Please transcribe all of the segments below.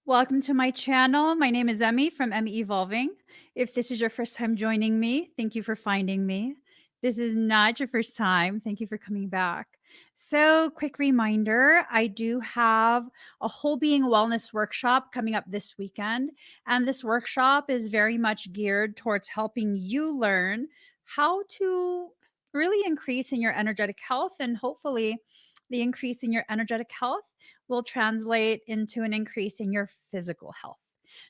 Welcome to my channel. My name is Emmy from Emmy Evolving. If this is your first time joining me, thank you for finding me. This is not your first time. Thank you for coming back. So, quick reminder, I do have a whole being wellness workshop coming up this weekend. And this workshop is very much geared towards helping you learn how to really increase in your energetic health, and hopefully the increase in your energetic health will translate into an increase in your physical health.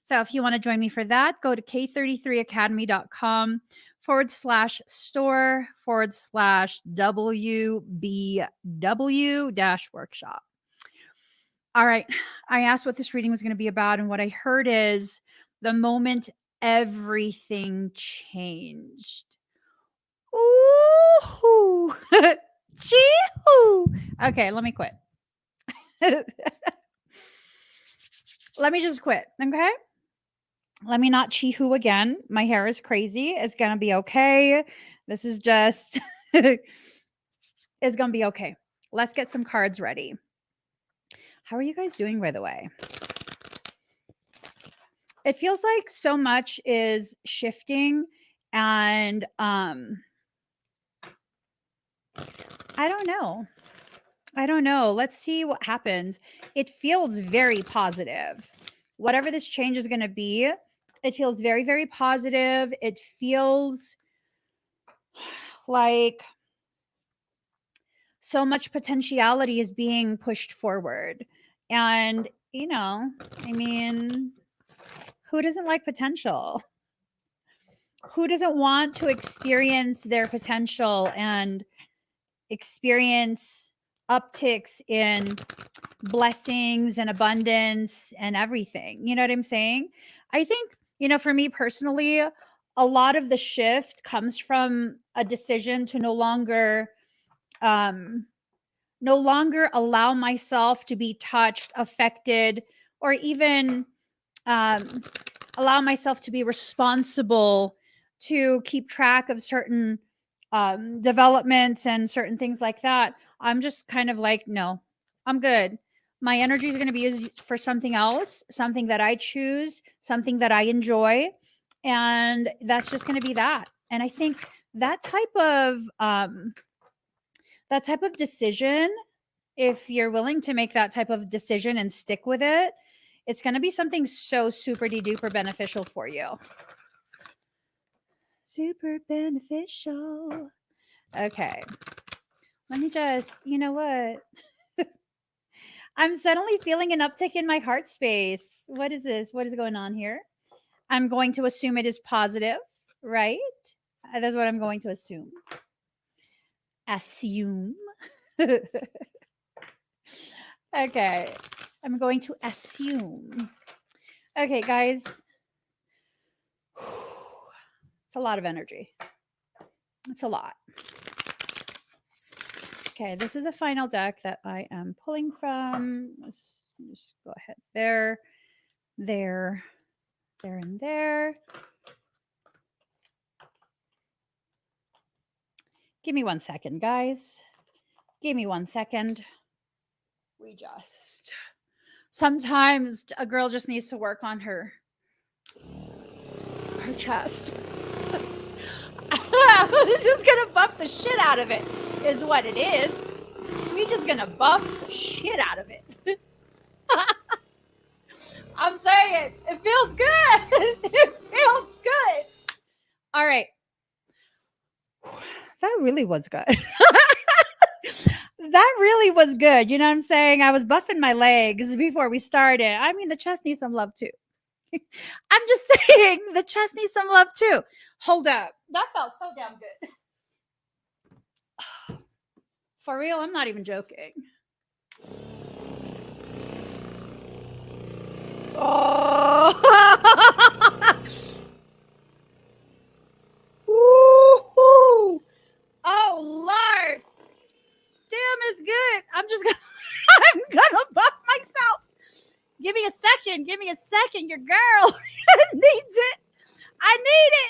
So if you want to join me for that, go to k33academy.com/store/WBW workshop. All right. I asked what this reading was going to be about, and what I heard is the moment everything changed. Ooh. Chee-hoo. Okay, let me quit. Let me just quit, okay? Let me not chee-hoo again. My hair is crazy. It's gonna be okay. This is just, it's gonna be okay. Let's get some cards ready. How are you guys doing, by the way? It feels like so much is shifting, and I don't know. Let's see what happens. It feels very positive. Whatever this change is going to be, it feels very, very positive. It feels like so much potentiality is being pushed forward. And, I mean, who doesn't like potential? Who doesn't want to experience their potential and experience upticks in blessings and abundance and everything? You know what I'm saying? I think, for me personally, a lot of the shift comes from a decision to no longer allow myself to be touched, affected, or even allow myself to be responsible to keep track of certain developments and certain things like that. I'm just kind of like, no, I'm good. My energy is going to be used for something else, something that I choose, something that I enjoy. And that's just going to be that. And I think that type of decision, if you're willing to make that type of decision and stick with it, it's going to be something so super duper beneficial for you. Super beneficial. Okay. Let me just, you know what? I'm suddenly feeling an uptick in my heart space. What is this? What is going on here? I'm going to assume it is positive, right? That's what I'm going to assume. Assume. Okay. I'm going to assume. Okay, guys. It's a lot of energy. It's a lot. Okay, this is a final deck that I am pulling from. Let's just go ahead. There, and there. Give me 1 second, guys. Give me 1 second. Sometimes a girl just needs to work on her chest. We're just gonna buff the shit out of it, is what it is. We're just gonna buff the shit out of it. I'm saying, it feels good. It feels good. All right. That really was good. That really was good. You know what I'm saying? I was buffing my legs before we started. I mean, the chest needs some love too. I'm just saying, the chest needs some love too. Hold up. That felt so damn good. For real, I'm not even joking. Oh. Woo-hoo. Oh Lord. Damn, it's good. I'm gonna buff myself. Give me a second. Your girl needs it. I need it.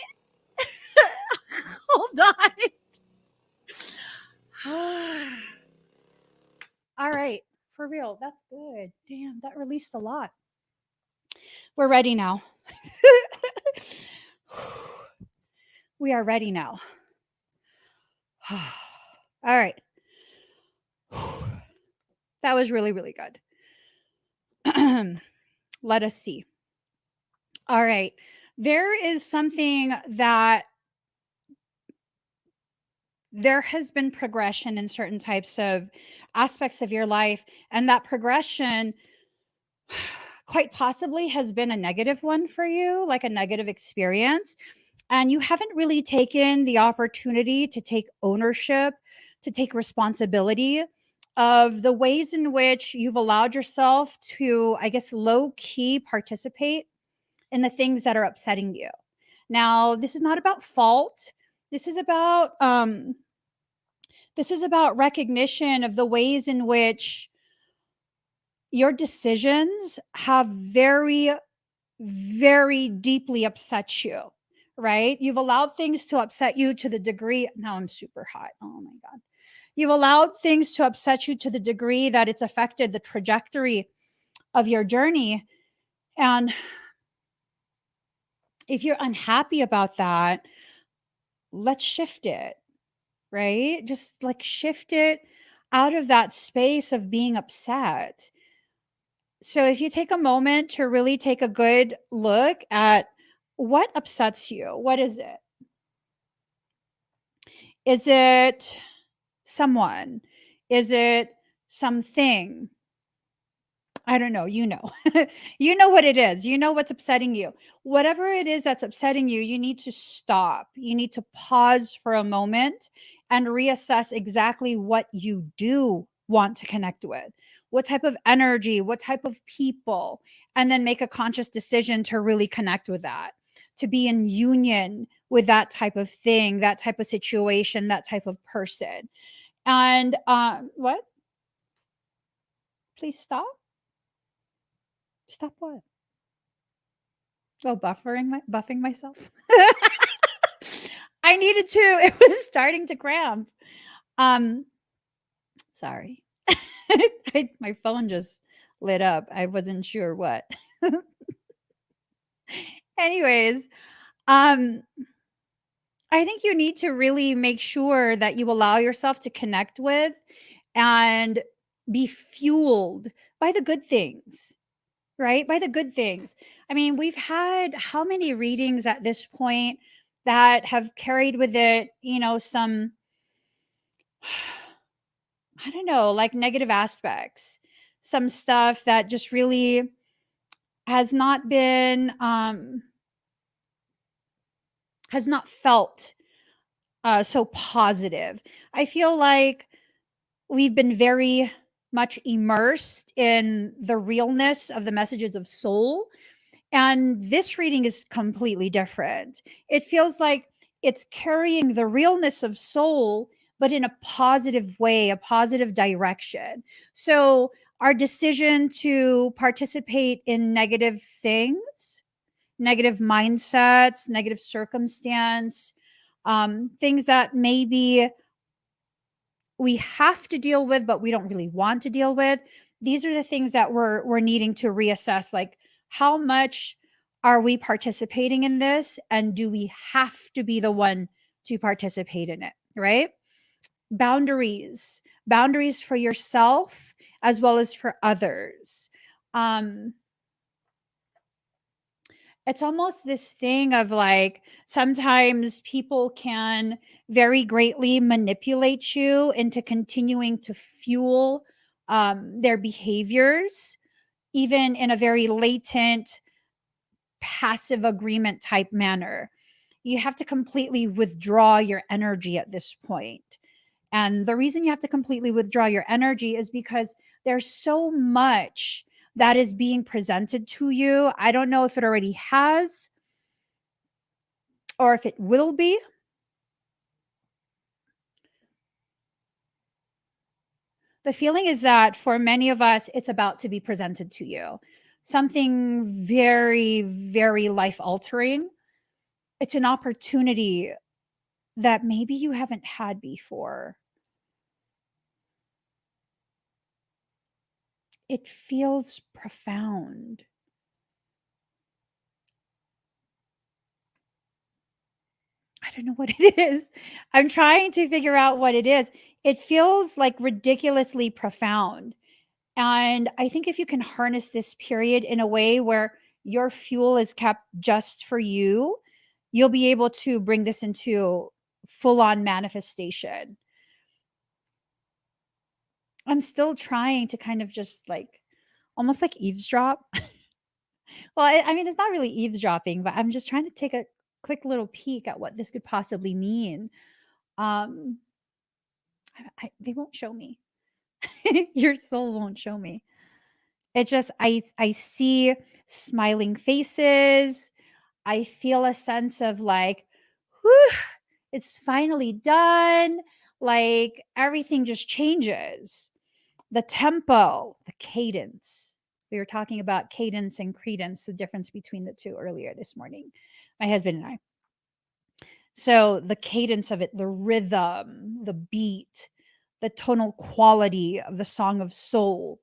Hold on. All right. For real. That's good. Damn, that released a lot. We're ready now. We are ready now. All right. That was really, really good. Let us see. All right. There is something that there has been progression in certain types of aspects of your life, and that progression quite possibly has been a negative one for you, like a negative experience. And you haven't really taken the opportunity to take ownership, to take responsibility of the ways in which you've allowed yourself to, I guess, low key participate in the things that are upsetting you. Now, this is not about fault. This is about recognition of the ways in which your decisions have very, very deeply upset you, right? You've allowed things to upset you to the degree. Now I'm super hot. Oh my God. You've allowed things to upset you to the degree that it's affected the trajectory of your journey. And if you're unhappy about that, let's shift it, right? Just like shift it out of that space of being upset. So if you take a moment to really take a good look at what upsets you, what is it? Is it someone? Is it something? I don't know. You know, you know what it is. You know what's upsetting you. Whatever it is that's upsetting you, you need to stop. You need to pause for a moment and reassess exactly what you do want to connect with. What type of energy, what type of people, and then make a conscious decision to really connect with that, to be in union with that type of thing, that type of situation, that type of person. And what? Please stop. Stop what? Oh, buffing myself. I needed to. It was starting to cramp. Um, sorry. My phone just lit up. I wasn't sure what. Anyways, um, I think you need to really make sure that you allow yourself to connect with and be fueled by the good things, right? By the good things. I mean, we've had how many readings at this point that have carried with it, some, I don't know, like negative aspects, some stuff that just really has not been, has not felt so positive. I feel like we've been very much immersed in the realness of the messages of soul. And this reading is completely different. It feels like it's carrying the realness of soul, but in a positive way, a positive direction. So, our decision to participate in negative things, negative mindsets, negative circumstance, things that maybe we have to deal with, but we don't really want to deal with. These are the things that we're needing to reassess. Like, how much are we participating in this, and do we have to be the one to participate in it? Right? Boundaries for yourself as well as for others. Um, it's almost this thing of like sometimes people can very greatly manipulate you into continuing to fuel their behaviors, even in a very latent, passive agreement type manner. You have to completely withdraw your energy at this point. And the reason you have to completely withdraw your energy is because there's so much that is being presented to you. I don't know if it already has or if it will be. The feeling is that for many of us, it's about to be presented to you. Something very, very life altering. It's an opportunity that maybe you haven't had before. It feels profound. I don't know what it is. I'm trying to figure out what it is. It feels like ridiculously profound. And I think if you can harness this period in a way where your fuel is kept just for you, you'll be able to bring this into full on manifestation. I'm still trying to kind of just like almost like eavesdrop. Well, I mean, it's not really eavesdropping, but I'm just trying to take a quick little peek at what this could possibly mean. Um, they won't show me. Your soul won't show me. It just I see smiling faces. I feel a sense of like, whew, it's finally done. Like everything just changes. The tempo, the cadence. We were talking about cadence and credence, the difference between the two earlier this morning, my husband and I. So the cadence of it, the rhythm, the beat, the tonal quality of the Song of Soul,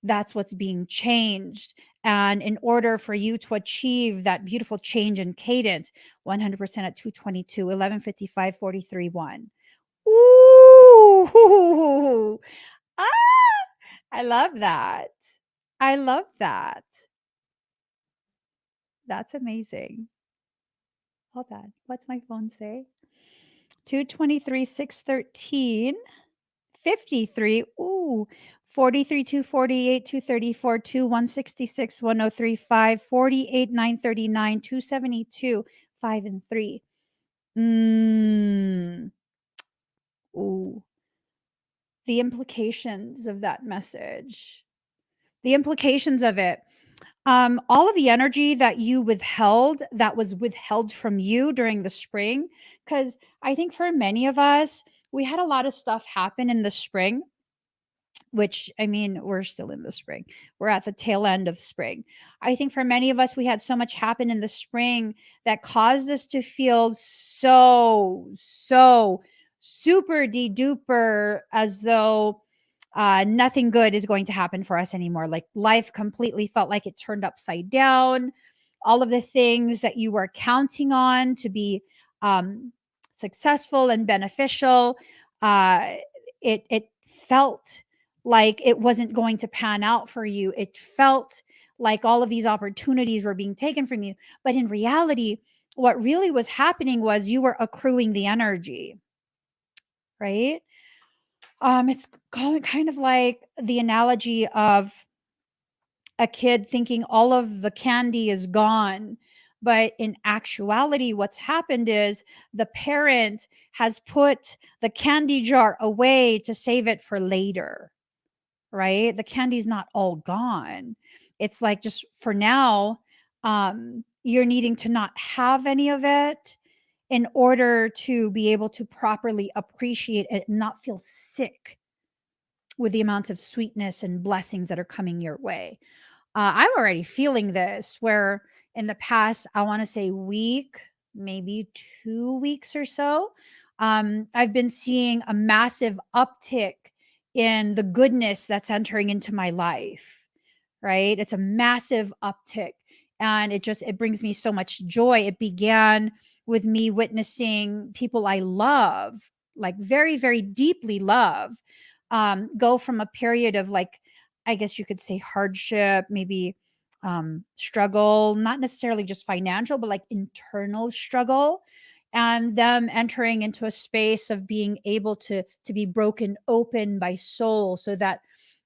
that's what's being changed. And in order for you to achieve that beautiful change in cadence, 100% at 222, 1155, 43, 1. Ooh, ah, I love that. I love that. That's amazing. Hold on. What's my phone say? 223, 613. 53. Ooh. 43, 248, 234, 2, 166, 1035, 48, 939, 272, 5 and 3. Mm. Ooh. The implications of that message. The implications of it. All of the energy that you withheld, that was withheld from you during the spring, because I think for many of us, we had a lot of stuff happen in the spring, which I mean, we're still in the spring. We're at the tail end of spring. I think for many of us, we had so much happen in the spring that caused us to feel so super de duper as though nothing good is going to happen for us anymore. Like life completely felt like it turned upside down. All of the things that you were counting on to be um, successful and beneficial, uh, it felt like it wasn't going to pan out for you. It felt like all of these opportunities were being taken from you. But in reality, what really was happening was you were accruing the energy, right? It's kind of like the analogy of a kid thinking all of the candy is gone. But in actuality, what's happened is the parent has put the candy jar away to save it for later, right? The candy's not all gone. It's like just for now, you're needing to not have any of it in order to be able to properly appreciate it and not feel sick with the amounts of sweetness and blessings that are coming your way. I'm already feeling this where in the past, I want to say week, maybe 2 weeks or so, I've been seeing a massive uptick in the goodness that's entering into my life, right? It's a massive uptick. And it brings me so much joy. It began with me witnessing people I love, like very, very deeply love, go from a period of like, I guess you could say hardship, maybe struggle, not necessarily just financial, but like internal struggle, and them entering into a space of being able to be broken open by soul so that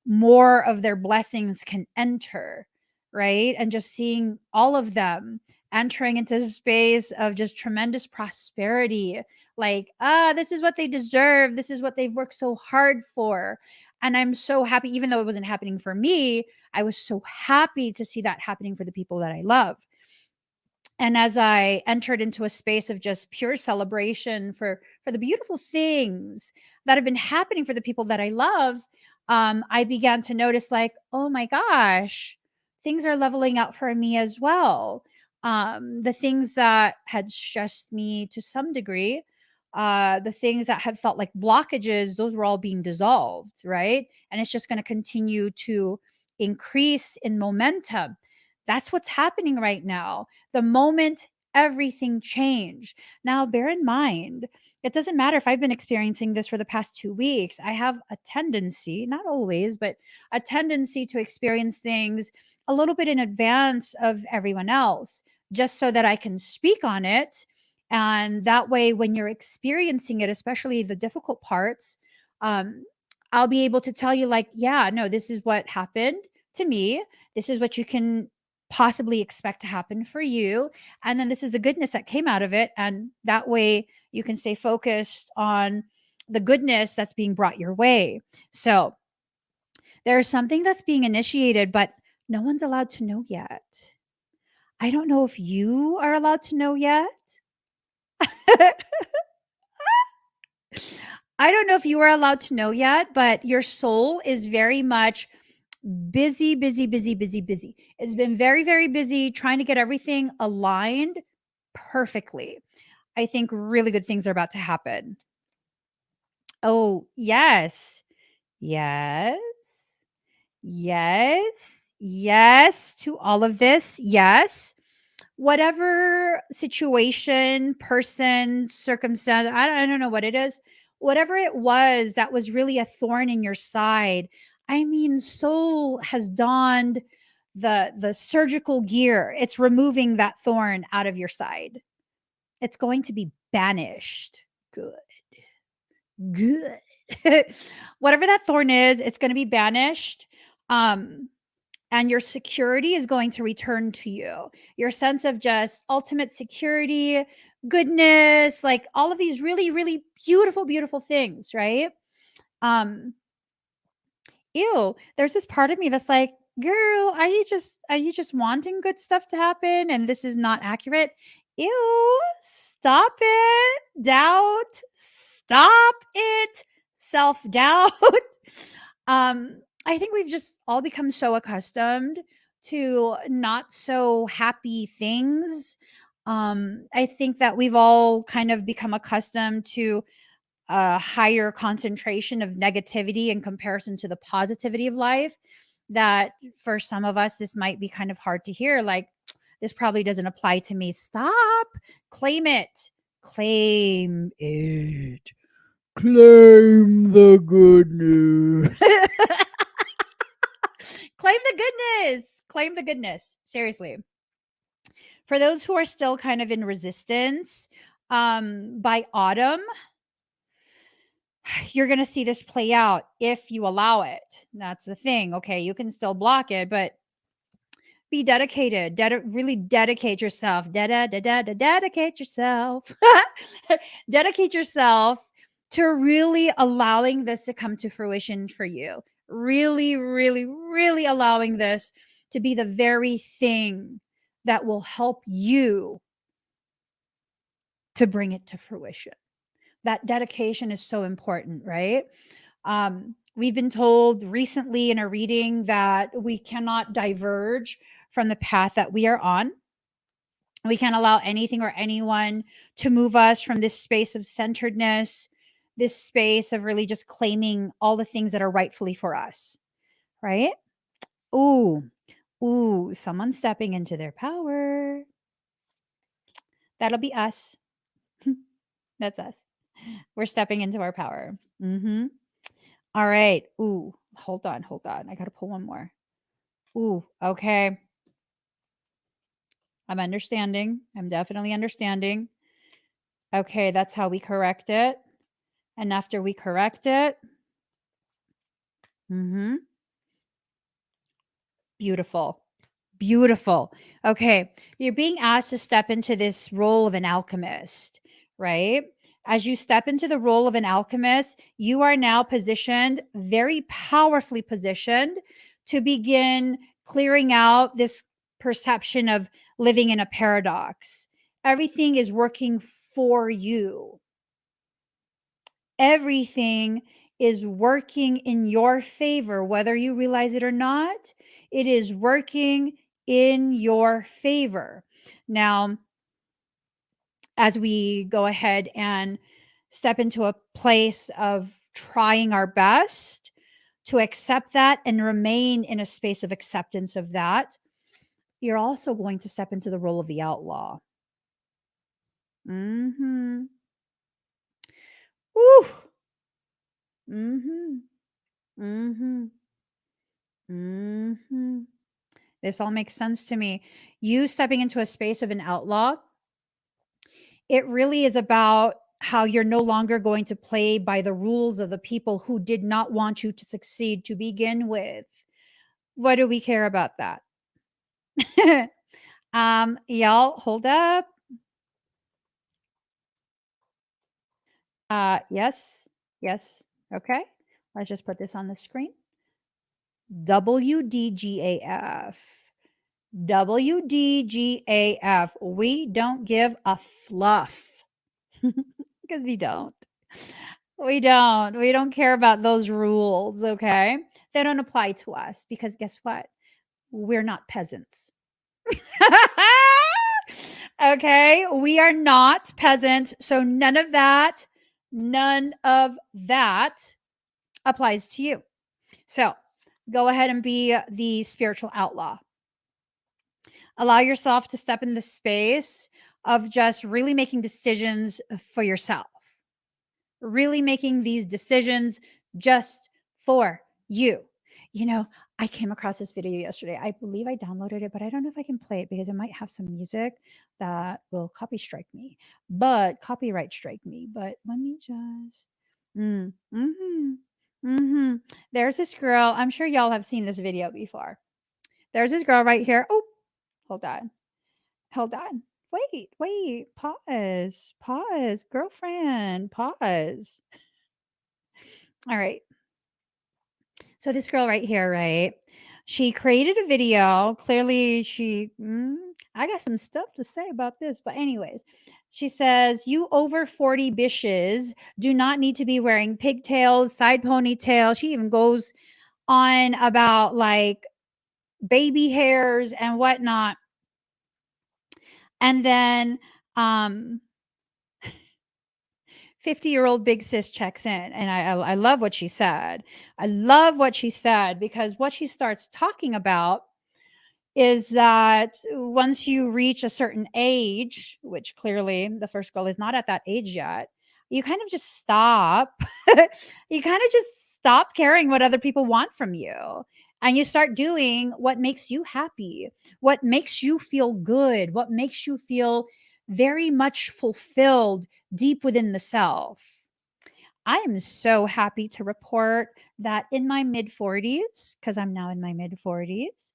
more of their blessings can enter, right? And just seeing all of them entering into a space of just tremendous prosperity, like this is what they deserve, this is what they've worked so hard for. And I'm so happy, even though it wasn't happening for me, I was so happy to see that happening for the people that I love. And as I entered into a space of just pure celebration for the beautiful things that have been happening for the people that I love, I began to notice like, oh my gosh, things are leveling out for me as well. The things that had stressed me to some degree, the things that had felt like blockages, those were all being dissolved, right? And it's just going to continue to increase in momentum. That's what's happening right now. The moment everything changed. Now, bear in mind, it doesn't matter if I've been experiencing this for the past 2 weeks. I have a tendency, not always, but a tendency to experience things a little bit in advance of everyone else, just so that I can speak on it. And that way, when you're experiencing it, especially the difficult parts, um, I'll be able to tell you, like, yeah, no, this is what happened to me. This is what you can possibly expect to happen for you. And then this is the goodness that came out of it. And that way you can stay focused on the goodness that's being brought your way. So there's something that's being initiated, but no one's allowed to know yet. I don't know if you are allowed to know yet. I don't know if you are allowed to know yet, but your soul is very much busy, busy, busy, busy, busy. It's been very, very busy trying to get everything aligned perfectly. I think really good things are about to happen. Oh, yes. Yes. Yes. Yes to all of this. Yes. Whatever situation, person, circumstance, I don't know what it is. Whatever it was that was really a thorn in your side. I mean, soul has donned the surgical gear. It's removing that thorn out of your side. It's going to be banished. Good. Good. Whatever that thorn is, it's going to be banished. Um, and your security is going to return to you. Your sense of just ultimate security, goodness, like all of these really, really beautiful, beautiful things, right? Um, ew, there's this part of me that's like, girl, are you just wanting good stuff to happen and this is not accurate? Ew, stop it. Doubt, stop it. Self-doubt. I think we've just all become so accustomed to not so happy things. I think that we've all kind of become accustomed to a higher concentration of negativity in comparison to the positivity of life. That for some of us, this might be kind of hard to hear. Like, this probably doesn't apply to me. Stop. Claim it. Claim it. Claim the good news. Claim the goodness. Claim the goodness. Seriously. For those who are still kind of in resistance, by autumn, you're going to see this play out if you allow it. That's the thing. Okay, you can still block it, but be dedicated. Really dedicate yourself. Dedicate yourself. Dedicate yourself to really allowing this to come to fruition for you. Really, really, really allowing this to be the very thing that will help you to bring it to fruition. That dedication is so important, right? We've been told recently in a reading that we cannot diverge from the path that we are on. We can't allow anything or anyone to move us from this space of centeredness, this space of really just claiming all the things that are rightfully for us, right? Ooh, ooh, someone stepping into their power. That'll be us. That's us. We're stepping into our power. All right. Ooh, hold on, hold on. I got to pull one more. Ooh, okay. I'm understanding. I'm definitely understanding. Okay, that's how we correct it. And after we correct it, beautiful. Beautiful. Okay, you're being asked to step into this role of an alchemist, right? As you step into the role of an alchemist, you are now positioned, very powerfully positioned, to begin clearing out this perception of living in a paradox. Everything is working for you. Everything is working in your favor, whether you realize it or not. It is working in your favor. Now, as we go ahead and step into a place of trying our best to accept that and remain in a space of acceptance of that, you're also going to step into the role of the outlaw. Mm-hmm. Woo. Mm-hmm. Mm-hmm. Mm-hmm. This all makes sense to me. You stepping into a space of an outlaw, it really is about how you're no longer going to play by the rules of the people who did not want you to succeed to begin with. What do we care about that? Y'all, hold up. Yes, yes. Okay. Let's just put this on the screen. WDGAF. WDGAF. We don't give a fluff. Because we don't. We don't. We don't care about those rules, okay? They don't apply to us because guess what? We're not peasants. Okay? We are not peasants. So none of that applies to you. So go ahead and be the spiritual outlaw. Allow yourself to step in the space of just really making decisions for yourself, really making these decisions just for you. You know, I came across this video yesterday. I believe I downloaded it, but I don't know if I can play it because it might have some music that will copyright strike me. But let me just. Mm-hmm. Mm-hmm. There's this girl. I'm sure y'all have seen this video before. There's this girl right here. Oh, hold on. Hold on. Wait. Pause. Girlfriend, pause. All right. So this girl right here, right? She created a video. Clearly, I got some stuff to say about this, but anyways, she says, "You over 40 bitches do not need to be wearing pigtails, side ponytail." She even goes on about like baby hairs and whatnot. And then, 50-year-old big sis checks in, and I love what she said. I love what she said because what she starts talking about is that once you reach a certain age, which clearly the first girl is not at that age yet, you kind of just stop. You kind of just stop caring what other people want from you. And you start doing what makes you happy, what makes you feel good, what makes you feel very much fulfilled deep within the self. I am so happy to report that in my mid 40s, because I'm now in my mid 40s,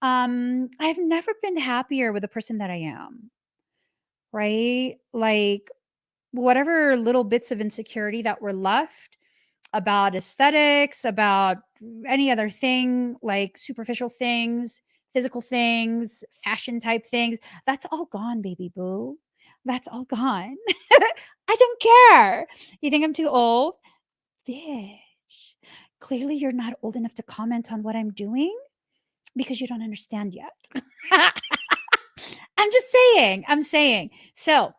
I've never been happier with the person that I am, right? Like whatever little bits of insecurity that were left about aesthetics, about any other thing, like superficial things, physical things, fashion type things, that's all gone, baby boo. That's all gone. I don't care. You think I'm too old? Bitch. Clearly, you're not old enough to comment on what I'm doing because you don't understand yet. I'm just saying. I'm saying. So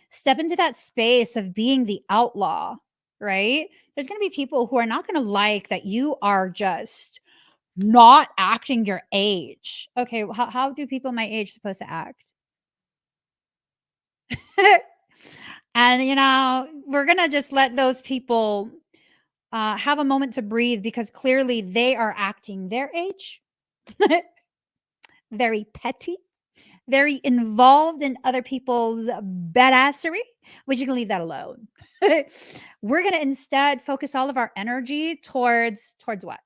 step into that space of being the outlaw, right? There's going to be people who are not going to like that you are just not acting your age. Okay, how do people my age supposed to act? And we're going to just let those people have a moment to breathe because clearly they are acting their age. Very petty, very involved in other people's badassery, which you can leave that alone. We're going to instead focus all of our energy towards what?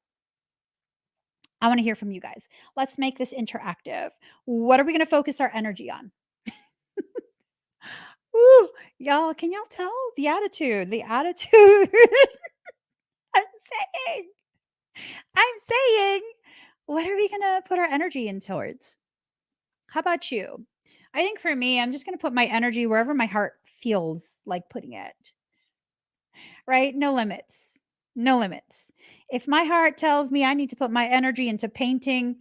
I want to hear from you guys. Let's make this interactive. What are we going to focus our energy on? Ooh, y'all, can y'all tell the attitude? The attitude. I'm saying, I'm saying, what are we going to put our energy in towards? How about you? I think for me, I'm just going to put my energy wherever my heart feels like putting it, right? No limits. No limits. If my heart tells me I need to put my energy into painting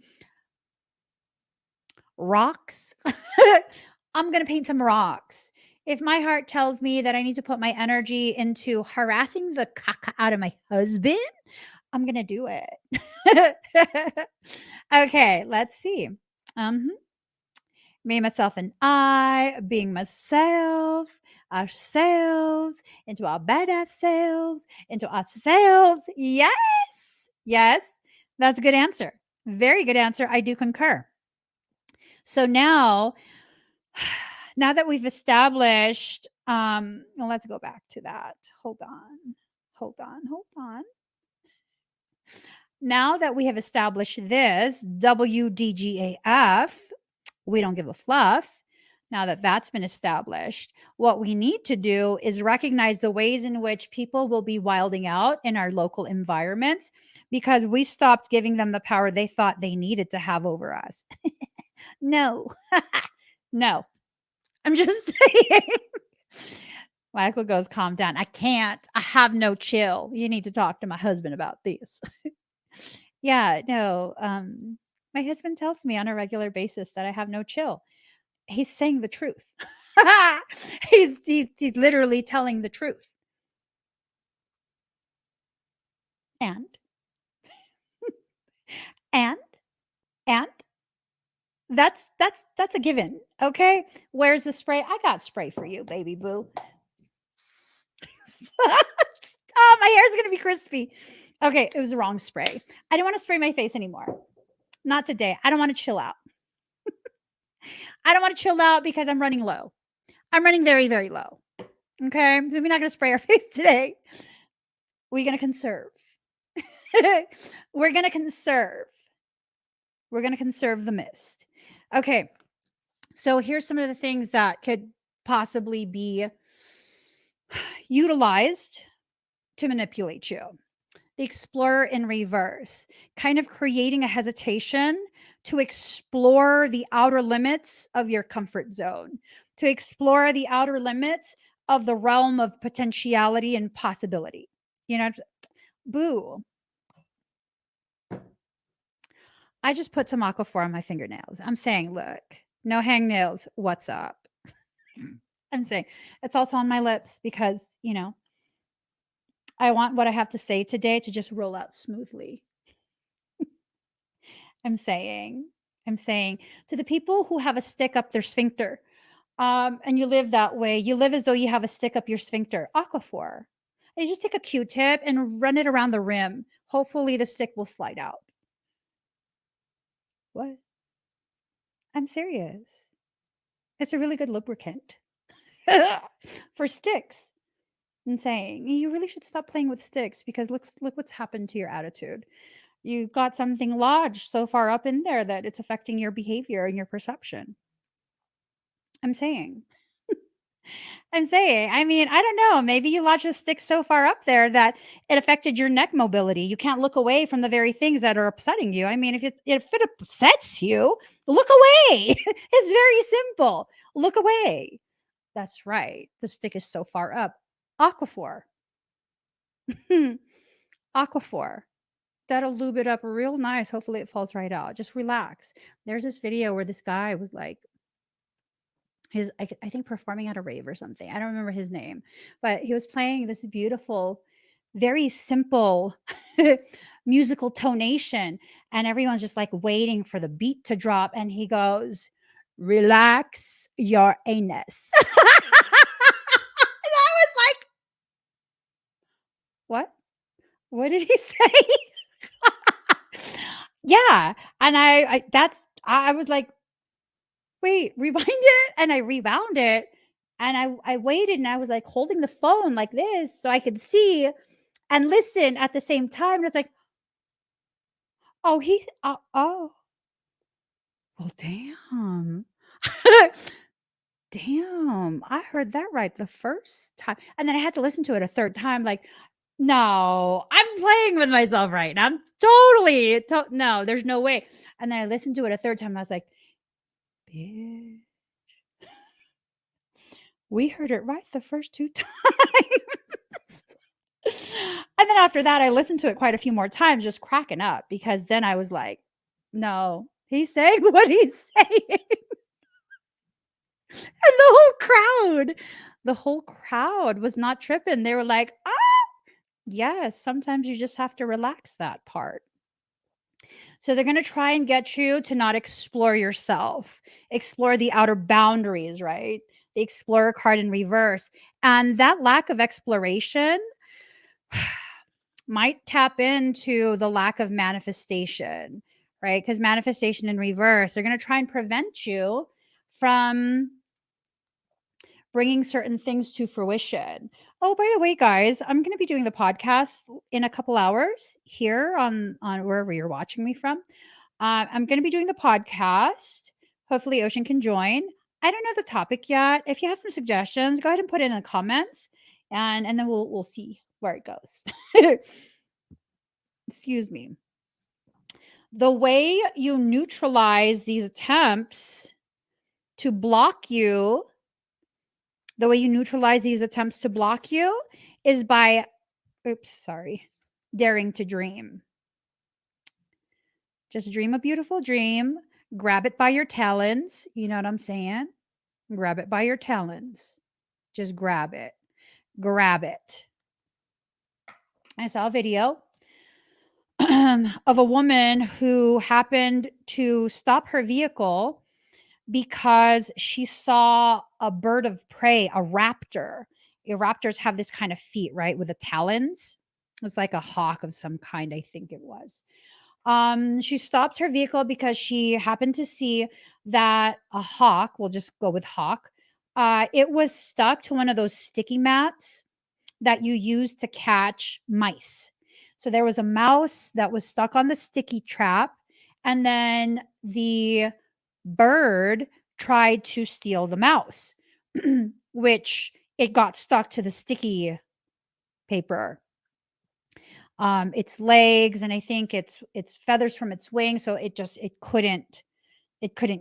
rocks, I'm going to paint some rocks. If my heart tells me that I need to put my energy into harassing the caca out of my husband, I'm going to do it. Okay, let's see. Me, myself, and I, being myself, ourselves, into our badass selves, into ourselves. Yes. Yes. That's a good answer. Very good answer. I do concur. So now, now that we've established, well, let's go back to that. Hold on. Hold on. Hold on. Now that we have established this WDGAF, we don't give a fluff. Now that that's been established, what we need to do is recognize the ways in which people will be wilding out in our local environments because we stopped giving them the power they thought they needed to have over us. No, no, I'm just saying. Michael goes, calm down. I can't. I have no chill. You need to talk to my husband about this. Yeah, no. My husband tells me on a regular basis that I have no chill. He's saying the truth. He's literally telling the truth. And and and that's a given. Okay. Where's the spray? I got spray for you, baby boo. Oh, my hair's gonna be crispy. Okay, it was the wrong spray. I don't want to spray my face anymore. Not today. I don't want to chill out. I don't want to chill out because I'm running low. I'm running very, very low. Okay. So we're not gonna spray our face today. We're gonna conserve. We're gonna conserve. We're gonna conserve the mist. Okay. So here's some of the things that could possibly be utilized to manipulate you. The explorer in reverse, kind of creating a hesitation to explore the outer limits of your comfort zone, to explore the outer limits of the realm of potentiality and possibility. You know, boo. I just put some aquaphor on my fingernails. I'm saying, look, no hangnails. What's up? I'm saying it's also on my lips because, you know, I want what I have to say today to just roll out smoothly. I'm saying, I'm saying to the people who have a stick up their sphincter, and you live that way, you live as though you have a stick up your sphincter, aquaphor. And you just take a Q-tip and run it around the rim. Hopefully the stick will slide out. What? I'm serious. It's a really good lubricant for sticks. I'm saying you really should stop playing with sticks because look what's happened to your attitude. You got something lodged so far up in there that it's affecting your behavior and your perception. I'm saying. I'm saying. I mean, I don't know. Maybe you lodged a stick so far up there that it affected your neck mobility. You can't look away from the very things that are upsetting you. I mean, if it upsets you, look away. It's very simple. Look away. That's right. The stick is so far up. Aquaphor. Aquaphor. That'll lube it up real nice. Hopefully it falls right out. Just relax. There's this video where this guy was like, I think performing at a rave or something. I don't remember his name, but he was playing this beautiful, very simple musical tonation, and everyone's just like waiting for the beat to drop, and he goes, "Relax your anus." And I was like, "What? What did he say?" Yeah, and I was like, wait, rewind it? And I rewound it. And I waited and I was like holding the phone like this so I could see and listen at the same time. And it's like, oh, well, damn. Damn. I heard that right the first time. And then I had to listen to it a third time. Like, no, I'm playing with myself right now. I'm no, there's no way. And then I listened to it a third time. I was like, bitch. We heard it right the first 2 times. And then after that, I listened to it quite a few more times, just cracking up because then I was like, no, he's saying what he's saying. And the whole crowd was not tripping. They were like, ah, yes, sometimes you just have to relax that part. So they're going to try and get you to not explore yourself, explore the outer boundaries, right? The Explorer card in reverse. And that lack of exploration might tap into the lack of manifestation, right? Because manifestation in reverse, they're going to try and prevent you from bringing certain things to fruition. Oh, by the way, guys, I'm going to be doing the podcast in a couple hours here on wherever you're watching me from. I'm going to be doing the podcast. Hopefully, Ocean can join. I don't know the topic yet. If you have some suggestions, go ahead and put it in the comments, and then we'll see where it goes. Excuse me. The way you neutralize these attempts to block you, the way you neutralize these attempts to block you is by, daring to dream. Just dream a beautiful dream. Grab it by your talons. You know what I'm saying? Grab it by your talons. Just grab it. Grab it. I saw a video of a woman who happened to stop her vehicle because she saw a bird of prey, a raptor. Raptors have this kind of feet, right? With the talons. It's like a hawk of some kind, I think it was. She stopped her vehicle because she happened to see that a hawk, we'll just go with hawk, it was stuck to one of those sticky mats that you use to catch mice. So there was a mouse that was stuck on the sticky trap, and then the bird tried to steal the mouse, which it got stuck to the sticky paper, its legs, and I think its feathers from its wings. So it couldn't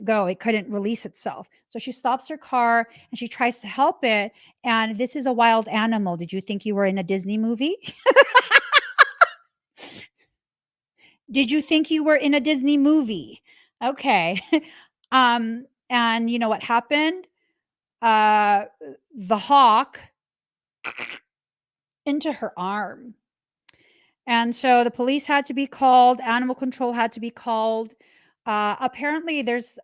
go. It couldn't release itself. So she stops her car and she tries to help it. And this is a wild animal. Did you think you were in a Disney movie? Did you think you were in a Disney movie? Okay. And you know what happened? The hawk into her arm. And so the police had to be called, animal control had to be called. Apparently,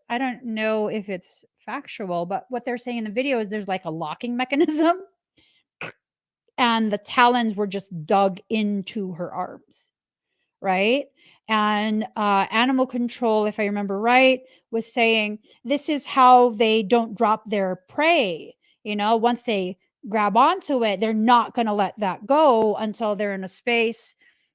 I don't know if it's factual, but what they're saying in the video is there's like a locking mechanism, and the talons were just dug into her arms, right? And animal control, if I remember right, was saying this is how they don't drop their prey. Once they grab onto it, they're not going to let that go until they're in a space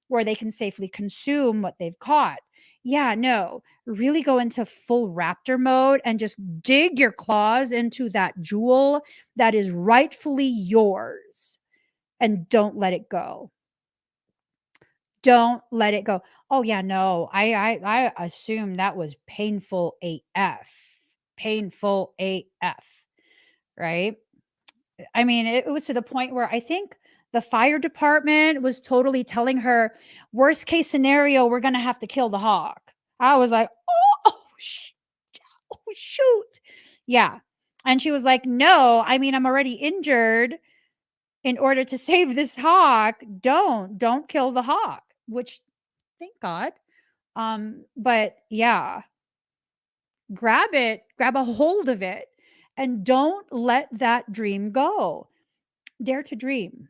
where they can safely consume what they've caught. Yeah, no, really go into full raptor mode and just dig your claws into that jewel that is rightfully yours, and don't let it go. Don't let it go. Oh yeah, no. I assume that was painful AF. Painful AF, right? I mean, it was to the point where I think the fire department was totally telling her, worst case scenario, we're going to have to kill the hawk. I was like, oh, shoot. Yeah. And she was like, no, I mean, I'm already injured. In order to save this hawk, don't kill the hawk, which thank God. But yeah, grab a hold of it, and don't let that dream go. Dare to dream.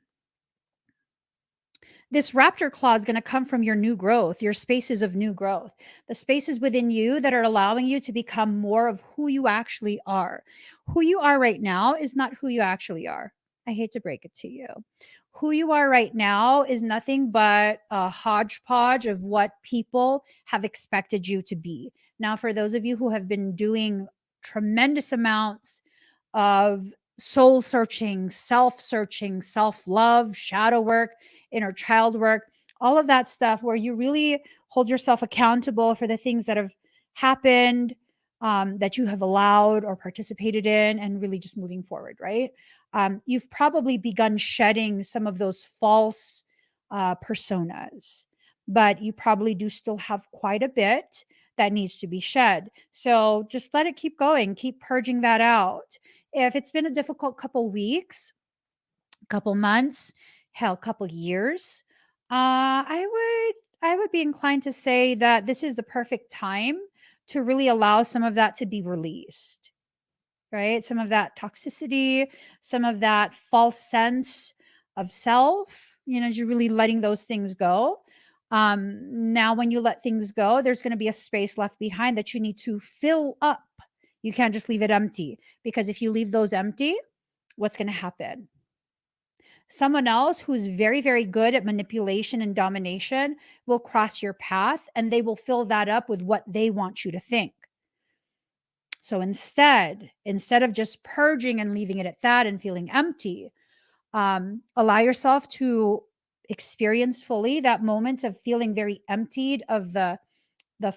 This raptor claw is going to come from your new growth, your spaces of new growth, the spaces within you that are allowing you to become more of who you actually are. Who you are right now is not who you actually are. I hate to break it to you. Who you are right now is nothing but a hodgepodge of what people have expected you to be. Now, for those of you who have been doing tremendous amounts of soul searching, self love, shadow work, inner child work, all of that stuff where you really hold yourself accountable for the things that have happened, that you have allowed or participated in, and really just moving forward, right? You've probably begun shedding some of those false personas, but you probably do still have quite a bit that needs to be shed. So just let it keep going, keep purging that out. If it's been a difficult couple weeks, couple months, hell, couple years, I would be inclined to say that this is the perfect time to really allow some of that to be released, right? Some of that toxicity, some of that false sense of self, you're really letting those things go. Now, when you let things go, there's going to be a space left behind that you need to fill up. You can't just leave it empty, because if you leave those empty, what's going to happen? Someone else who's very, very good at manipulation and domination will cross your path, and they will fill that up with what they want you to think. So instead of just purging and leaving it at that and feeling empty, allow yourself to experience fully that moment of feeling very emptied of the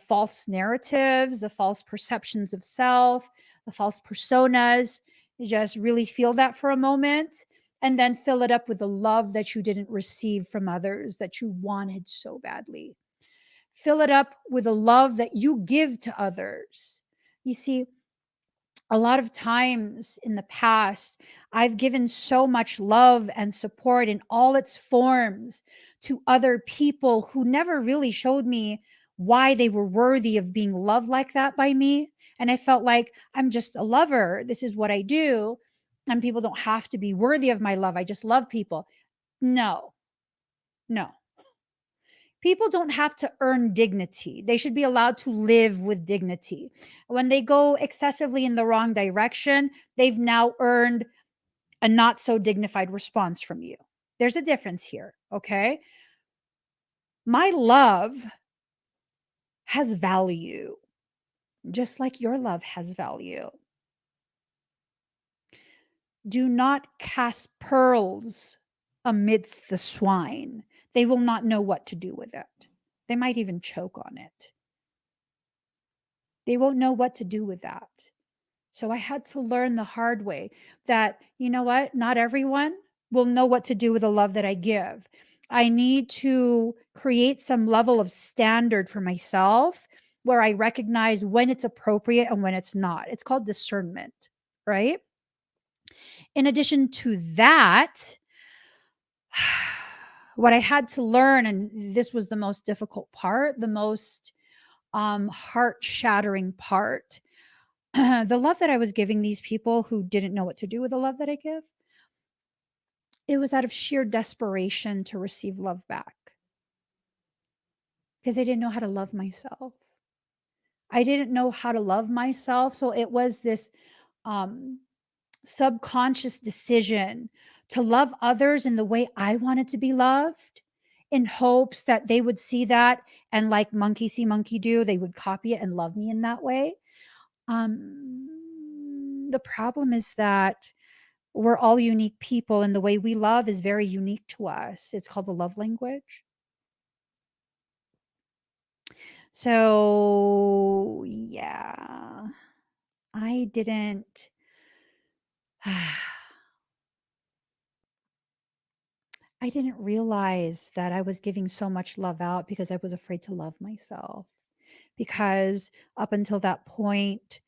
false narratives, the false perceptions of self, the false personas. Just really feel that for a moment, and then fill it up with the love that you didn't receive from others that you wanted so badly. Fill it up with the love that you give to others. You see, a lot of times in the past, I've given so much love and support in all its forms to other people who never really showed me why they were worthy of being loved like that by me. And I felt like I'm just a lover. This is what I do. And people don't have to be worthy of my love. I just love people. No, no. People don't have to earn dignity. They should be allowed to live with dignity. When they go excessively in the wrong direction, they've now earned a not so dignified response from you. There's a difference here, okay? My love has value, just like your love has value. Do not cast pearls amidst the swine. They will not know what to do with it. They might even choke on it. They won't know what to do with that. So I had to learn the hard way that, you know what? Not everyone will know what to do with the love that I give. I need to create some level of standard for myself where I recognize when it's appropriate and when it's not. It's called discernment, right? In addition to that, what I had to learn, and this was the most difficult part, the most heart shattering part, the love that I was giving these people who didn't know what to do with the love that I give, it was out of sheer desperation to receive love back because I didn't know how to love myself. I didn't know how to love myself. So it was this um, subconscious decision to love others in the way I wanted to be loved, in hopes that they would see that and, like monkey see, monkey do, they would copy it and love me in that way. The problem is that we're all unique people, and the way we love is very unique to us. It's called the love language. So, yeah, I didn't I didn't realize that I was giving so much love out because I was afraid to love myself. Because up until that point,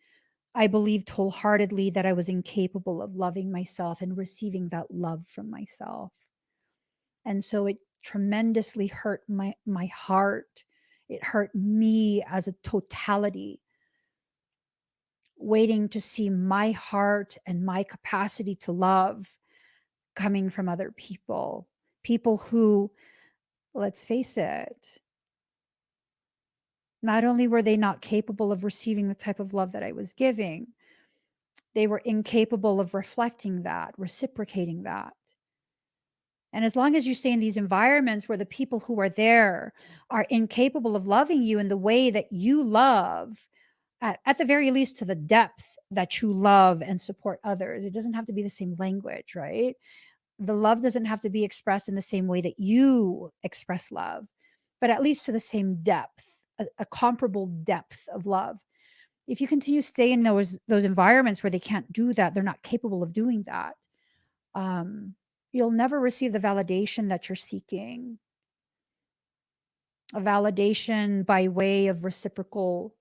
I believed wholeheartedly that I was incapable of loving myself and receiving that love from myself. And so it tremendously hurt my heart. It hurt me as a totality, waiting to see my heart and my capacity to love coming from other people. People who, let's face it, not only were they not capable of receiving the type of love that I was giving, they were incapable of reflecting that, reciprocating that. And as long as you stay in these environments where the people who are there are incapable of loving you in the way that you love, at the very least to the depth that you love and support others, it doesn't have to be the same language, right? The love doesn't have to be expressed in the same way that you express love, but at least to the same depth, a comparable depth of love. If you continue to stay in those environments where they can't do that, they're not capable of doing that, um, you'll never receive the validation that you're seeking. A validation by way of reciprocal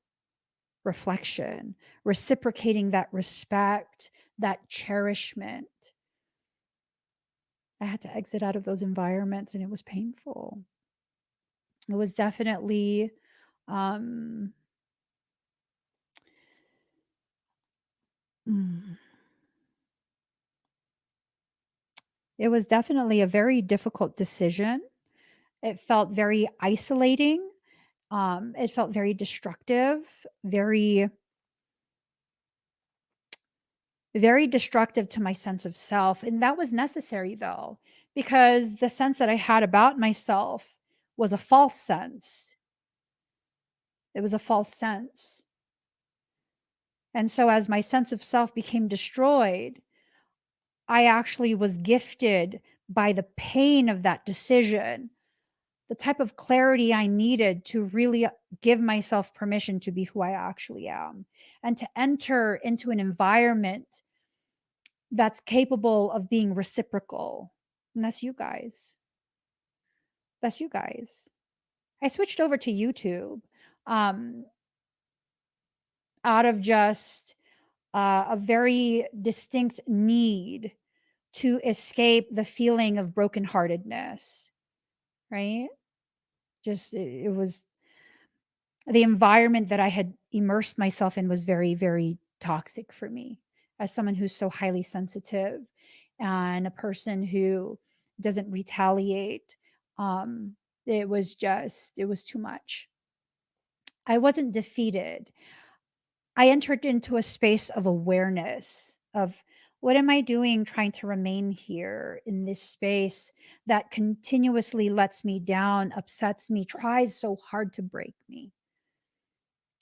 reflection, reciprocating that respect, that cherishment. I had to exit out of those environments, and it was painful. It was definitely, um, mm, it was definitely a very difficult decision. It felt very isolating. It felt very destructive, very destructive to my sense of self. And that was necessary though, because the sense that I had about myself was a false sense. It was a false sense. And so as my sense of self became destroyed, I actually was gifted by the pain of that decision, the type of clarity I needed to really give myself permission to be who I actually am and to enter into an environment that's capable of being reciprocal. And that's you guys. That's you guys. I switched over to YouTube um, out of just a very distinct need to escape the feeling of brokenheartedness, right? Just it was the environment that I had immersed myself in was very, very toxic for me as someone who's so highly sensitive and a person who doesn't retaliate. Um, it was too much. I wasn't defeated. I entered into a space of awareness of what am I doing trying to remain here in this space that continuously lets me down, upsets me, tries so hard to break me?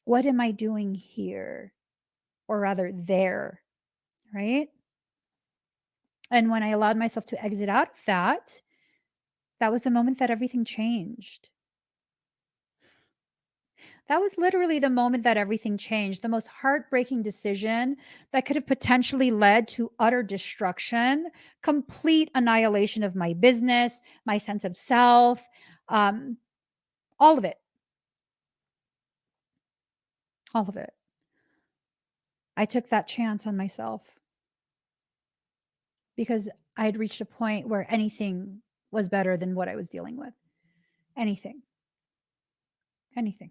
What am I doing here? Or rather, there, right? And when I allowed myself to exit out of that, that was the moment that everything changed. That was literally the moment that everything changed. The most heartbreaking decision that could have potentially led to utter destruction, complete annihilation of my business, my sense of self, um, all of it, all of it. I took that chance on myself because I had reached a point where anything was better than what I was dealing with. Anything, anything.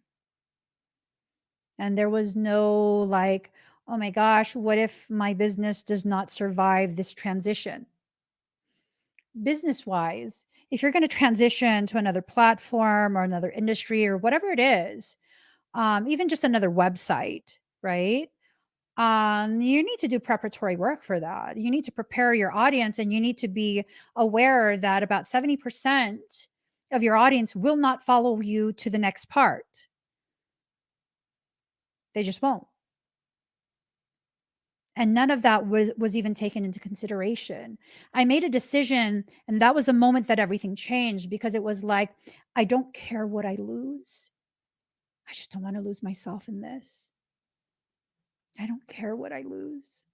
And there was no like, oh my gosh, what if my business does not survive this transition? Business wise, if you're going to transition to another platform or another industry or whatever it is, even just another website, right? You need to do preparatory work for that. You need to prepare your audience and you need to be aware that about 70% of your audience will not follow you to the next part. They just won't. And none of that was even taken into consideration. I made a decision and that was the moment that everything changed because it was like I don't care what I lose. I just don't want to lose myself in this. I don't care what I lose.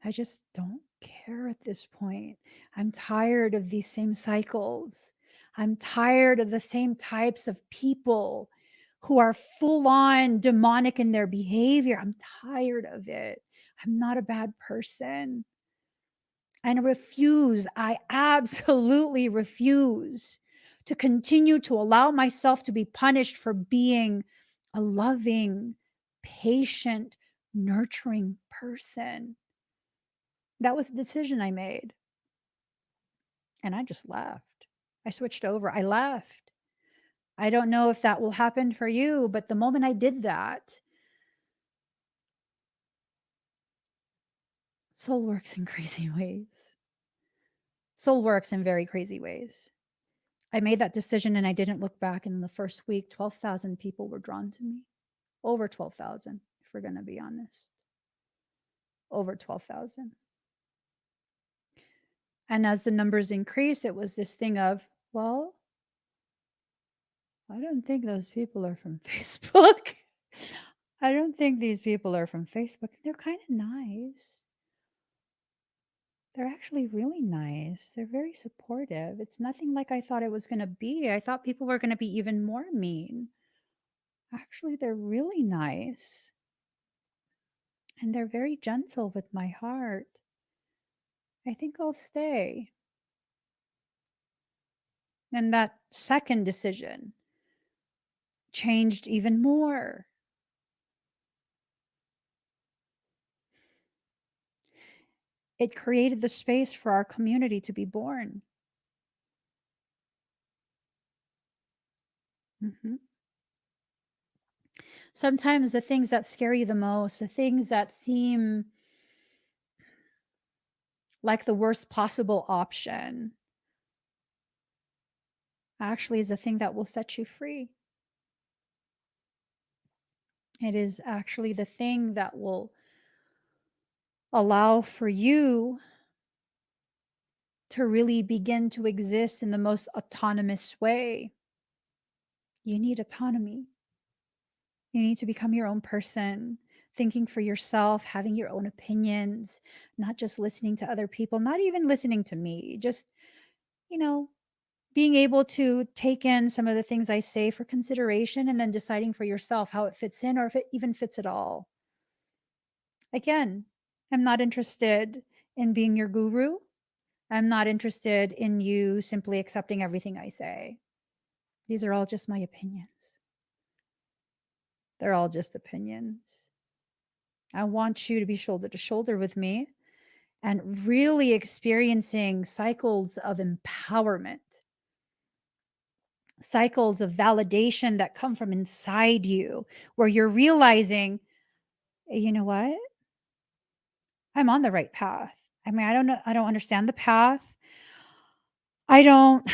I just don't care at this point. I'm tired of these same cycles. I'm tired of the same types of people who are full on demonic in their behavior. I'm tired of it. I'm not a bad person. And I refuse, I absolutely refuse to continue to allow myself to be punished for being a loving, patient, nurturing person. That was the decision I made. And I just left. I switched over. I left. I don't know if that will happen for you, but the moment I did that, soul works in crazy ways. Soul works in very crazy ways. I made that decision and I didn't look back. And in the first week, 12,000 people were drawn to me. Over 12,000, if we're going to be honest. Over 12,000. And as the numbers increased, it was this thing of, well, I don't think those people are from Facebook. I don't think these people are from Facebook. They're kind of nice. They're actually really nice. They're very supportive. It's nothing like I thought it was going to be. I thought people were going to be even more mean. Actually, they're really nice. And they're very gentle with my heart. I think I'll stay. And that second decision changed even more. It created the space for our community to be born. Mhm. Sometimes the things that scare you the most, the things that seem like the worst possible option, actually is the thing that will set you free. It is actually the thing that will allow for you to really begin to exist in the most autonomous way. You need autonomy. You need to become your own person, thinking for yourself, having your own opinions, not just listening to other people, not even listening to me, just, you know, being able to take in some of the things I say for consideration and then deciding for yourself how it fits in or if it even fits at all. Again, I'm not interested in being your guru. I'm not interested in you simply accepting everything I say. These are all just my opinions. They're all just opinions. I want you to be shoulder to shoulder with me and really experiencing cycles of empowerment, cycles of validation that come from inside you, where you're realizing, you know what? I'm on the right path. I mean, I don't know, I don't understand the path. I don't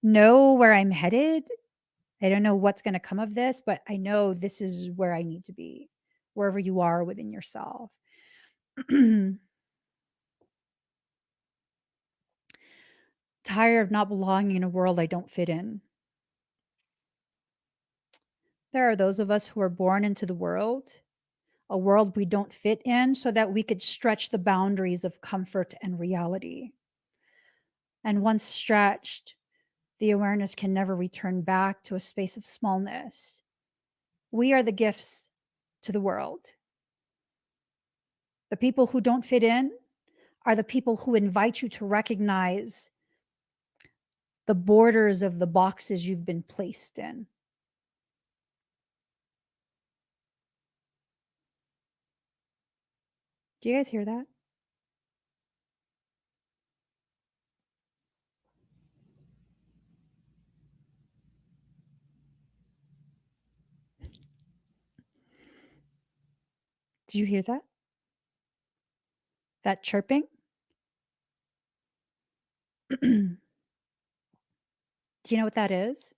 know where I'm headed. I don't know what's going to come of this, but I know this is where I need to be, wherever you are within yourself. Tired of not belonging in a world I don't fit in. There are those of us who are born into the world, a world we don't fit in, so that we could stretch the boundaries of comfort and reality. And once stretched, the awareness can never return back to a space of smallness. We are the gifts to the world. The people who don't fit in are the people who invite you to recognize the borders of the boxes you've been placed in. Do you guys hear that? Do you hear that? That chirping? Do you know what that is?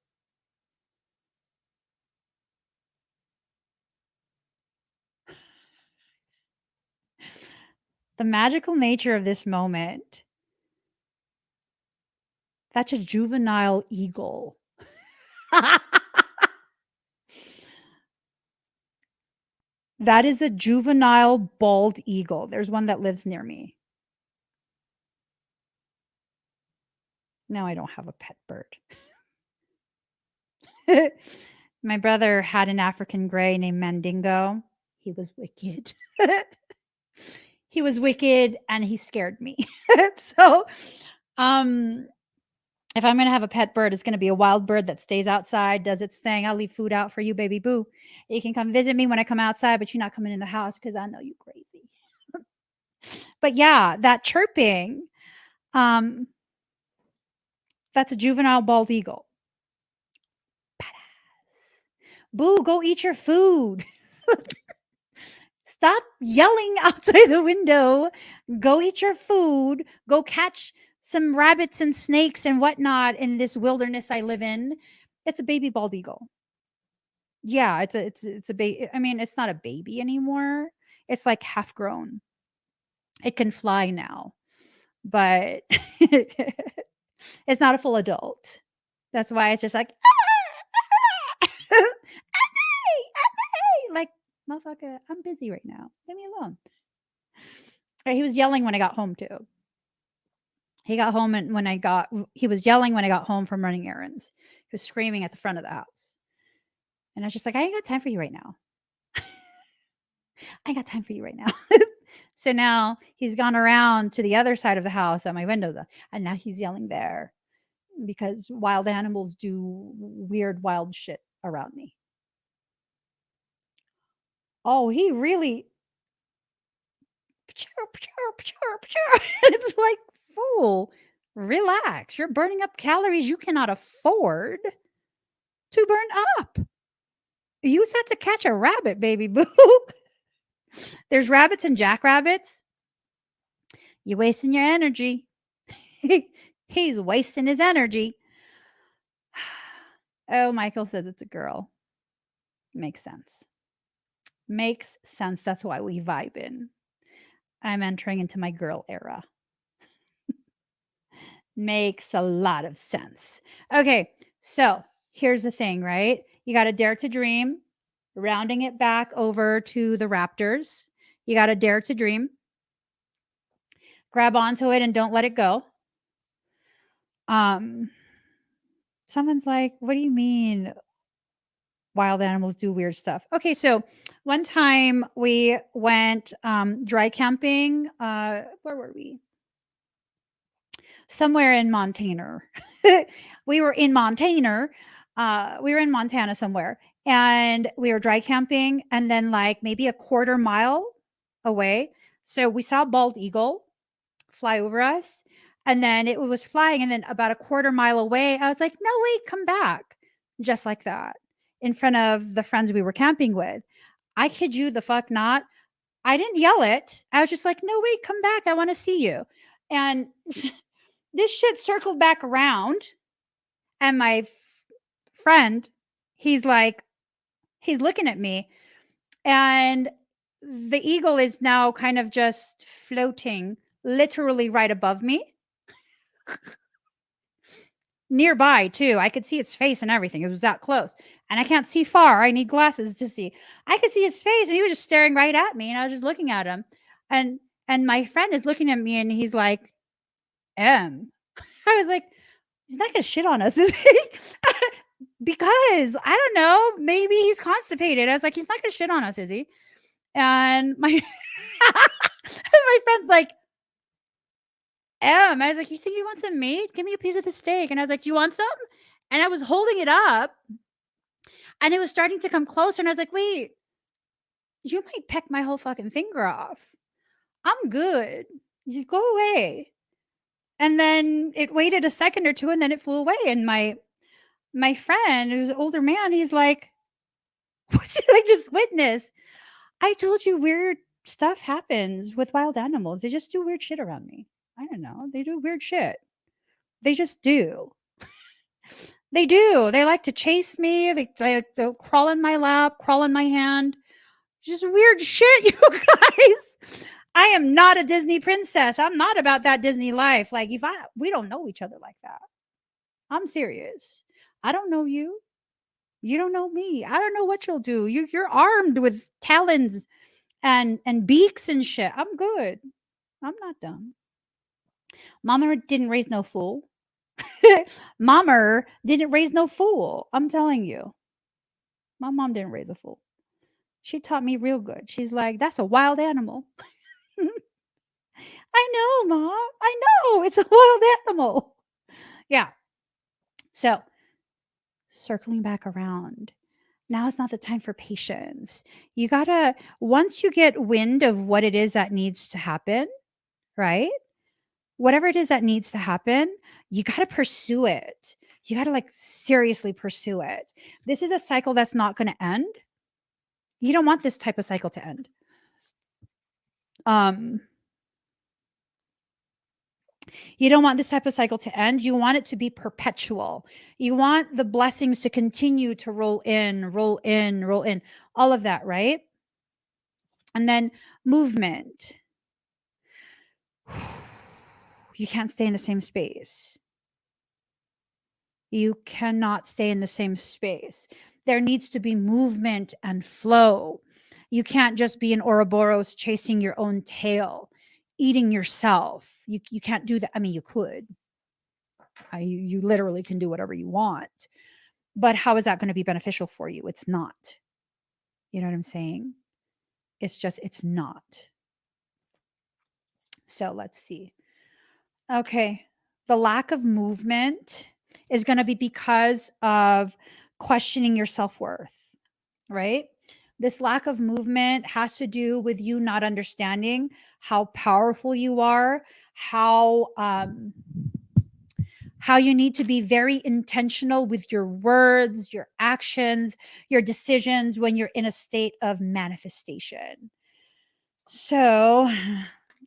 The magical nature of this moment. That's a juvenile eagle. That is a juvenile bald eagle. There's one that lives near me. No, I don't have a pet bird. My brother had an African gray named Mandingo. He was wicked. He was wicked and he scared me. So, um, if I'm going to have a pet bird, it's going to be a wild bird that stays outside, does its thing. I'll leave food out for you, baby boo. You can come visit me when I come outside, but you're not coming in the house because I know you crazy. But yeah, that chirping, um, that's a juvenile bald eagle. Badass. Boo, go eat your food. Stop yelling outside the window. Go eat your food. Go catch some rabbits and snakes and whatnot in this wilderness I live in. It's a baby bald eagle. Yeah, it's a baby. I mean, it's not a baby anymore. It's like half grown. It can fly now, but it's not a full adult. That's why it's just like, like, motherfucker, I'm busy right now. Leave me alone. He was yelling when I got home too. He got home and he was yelling when I got home from running errands. He was screaming at the front of the house. And I was just like, I ain't got time for you right now. I ain't got time for you right now. So now he's gone around to the other side of the house that my windows are, and now he's yelling there. because wild animals do weird, wild shit around me. Oh, he really chirp, chirp, chirp, chirp. It's like, fool, relax. You're burning up calories you cannot afford to burn up. You just have to catch a rabbit, baby boo. There's rabbits and jackrabbits. You're wasting your energy. He's wasting his energy. Oh, Michael says it's a girl. Makes sense. Makes sense. That's why we vibe in. I'm entering into my girl era. Makes a lot of sense. Okay, so here's the thing, right? You got to dare to dream, rounding it back over to the Raptors. You got to dare to dream, grab onto it and don't let it go. Someone's like, what do you mean wild animals do weird stuff? Okay, so one time we went dry camping. Where were we? Somewhere in Montana. We were in Montana. We were in Montana somewhere, and we were dry camping, and then like maybe a quarter mile away. So we saw a bald eagle fly over us, and then it was flying, and then about a quarter mile away, I was like, "No, wait, come back!" Just like that, in front of the friends we were camping with. I kid you the fuck not. I didn't yell it. I was just like, "No, wait, come back. I want to see you." And this shit circled back around, and my friend, he's like, he's looking at me, and the eagle is now kind of just floating literally right above me. Nearby too. I could see its face and everything. It was that close. And I can't see far. I need glasses to see. I could see his face, and he was just staring right at me, and I was just looking at him. And my friend is looking at me, and he's like, I was like, he's not gonna shit on us, is he? Because I don't know, maybe he's constipated. I was like, he's not gonna shit on us, is he? And my my friend's like, I was like, you think you want some meat? Give me a piece of the steak. And I was like, do you want some? And I was holding it up, and it was starting to come closer. And I was like, wait, you might peck my whole fucking finger off. I'm good. You go away. And then it waited a second or two, and then it flew away. And my friend, who's an older man, he's like, what did I just witness? I told you weird stuff happens with wild animals. They just do weird shit around me. I don't know. They do weird shit. They just do. They do. They like to chase me. They'll crawl in my lap, crawl in my hand. Just weird shit, you guys. I am not a Disney princess. I'm not about that Disney life. Like, we don't know each other like that. I'm serious. I don't know you. You don't know me. I don't know what you'll do. You're armed with talons and beaks and shit. I'm good. I'm not dumb. Mama didn't raise no fool. Mama didn't raise no fool. I'm telling you. My mom didn't raise a fool. She taught me real good. She's like, that's a wild animal. I know, Mom. I know. It's a wild animal. Yeah. So, circling back around. Now is not the time for patience. You gotta, once you get wind of what it is that needs to happen, right? Whatever it is that needs to happen, you gotta pursue it. You gotta like seriously pursue it. This is a cycle that's not gonna end. You don't want this type of cycle to end. You don't want this type of cycle to end. You want it to be perpetual. You want the blessings to continue to roll in, roll in, roll in, all of that, right? And then movement. You can't stay in the same space. You cannot stay in the same space. There needs to be movement and flow. You can't just be an Ouroboros chasing your own tail, eating yourself. You can't do that. I mean, you could. You literally can do whatever you want. But how is that going to be beneficial for you? It's not. You know what I'm saying? It's not. So let's see. Okay. The lack of movement is going to be because of questioning your self-worth, right? This lack of movement has to do with you not understanding how powerful you are, how how you need to be very intentional with your words, your actions, your decisions when you're in a state of manifestation. So,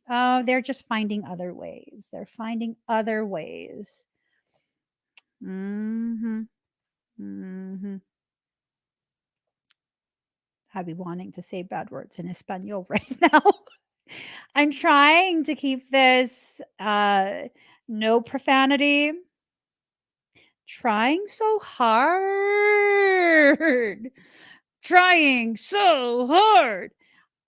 they're just finding other ways. They're finding other ways. Hmm. Hmm. I'd be wanting to say bad words in Espanol right now. I'm trying to keep this no profanity. Trying so hard. Trying so hard.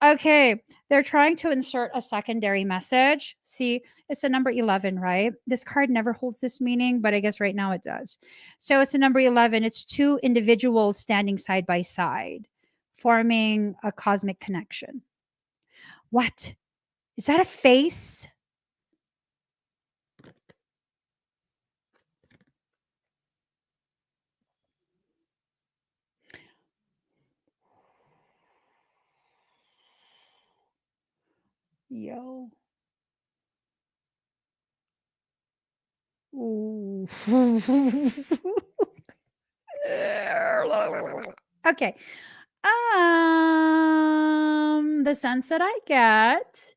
Okay, they're trying to insert a secondary message. See, it's a number 11, right? This card never holds this meaning, but I guess right now it does. So it's a number 11. It's two individuals standing side by side, forming a cosmic connection. What? Is that a face? Yo. Ooh. Okay. The sense that I get,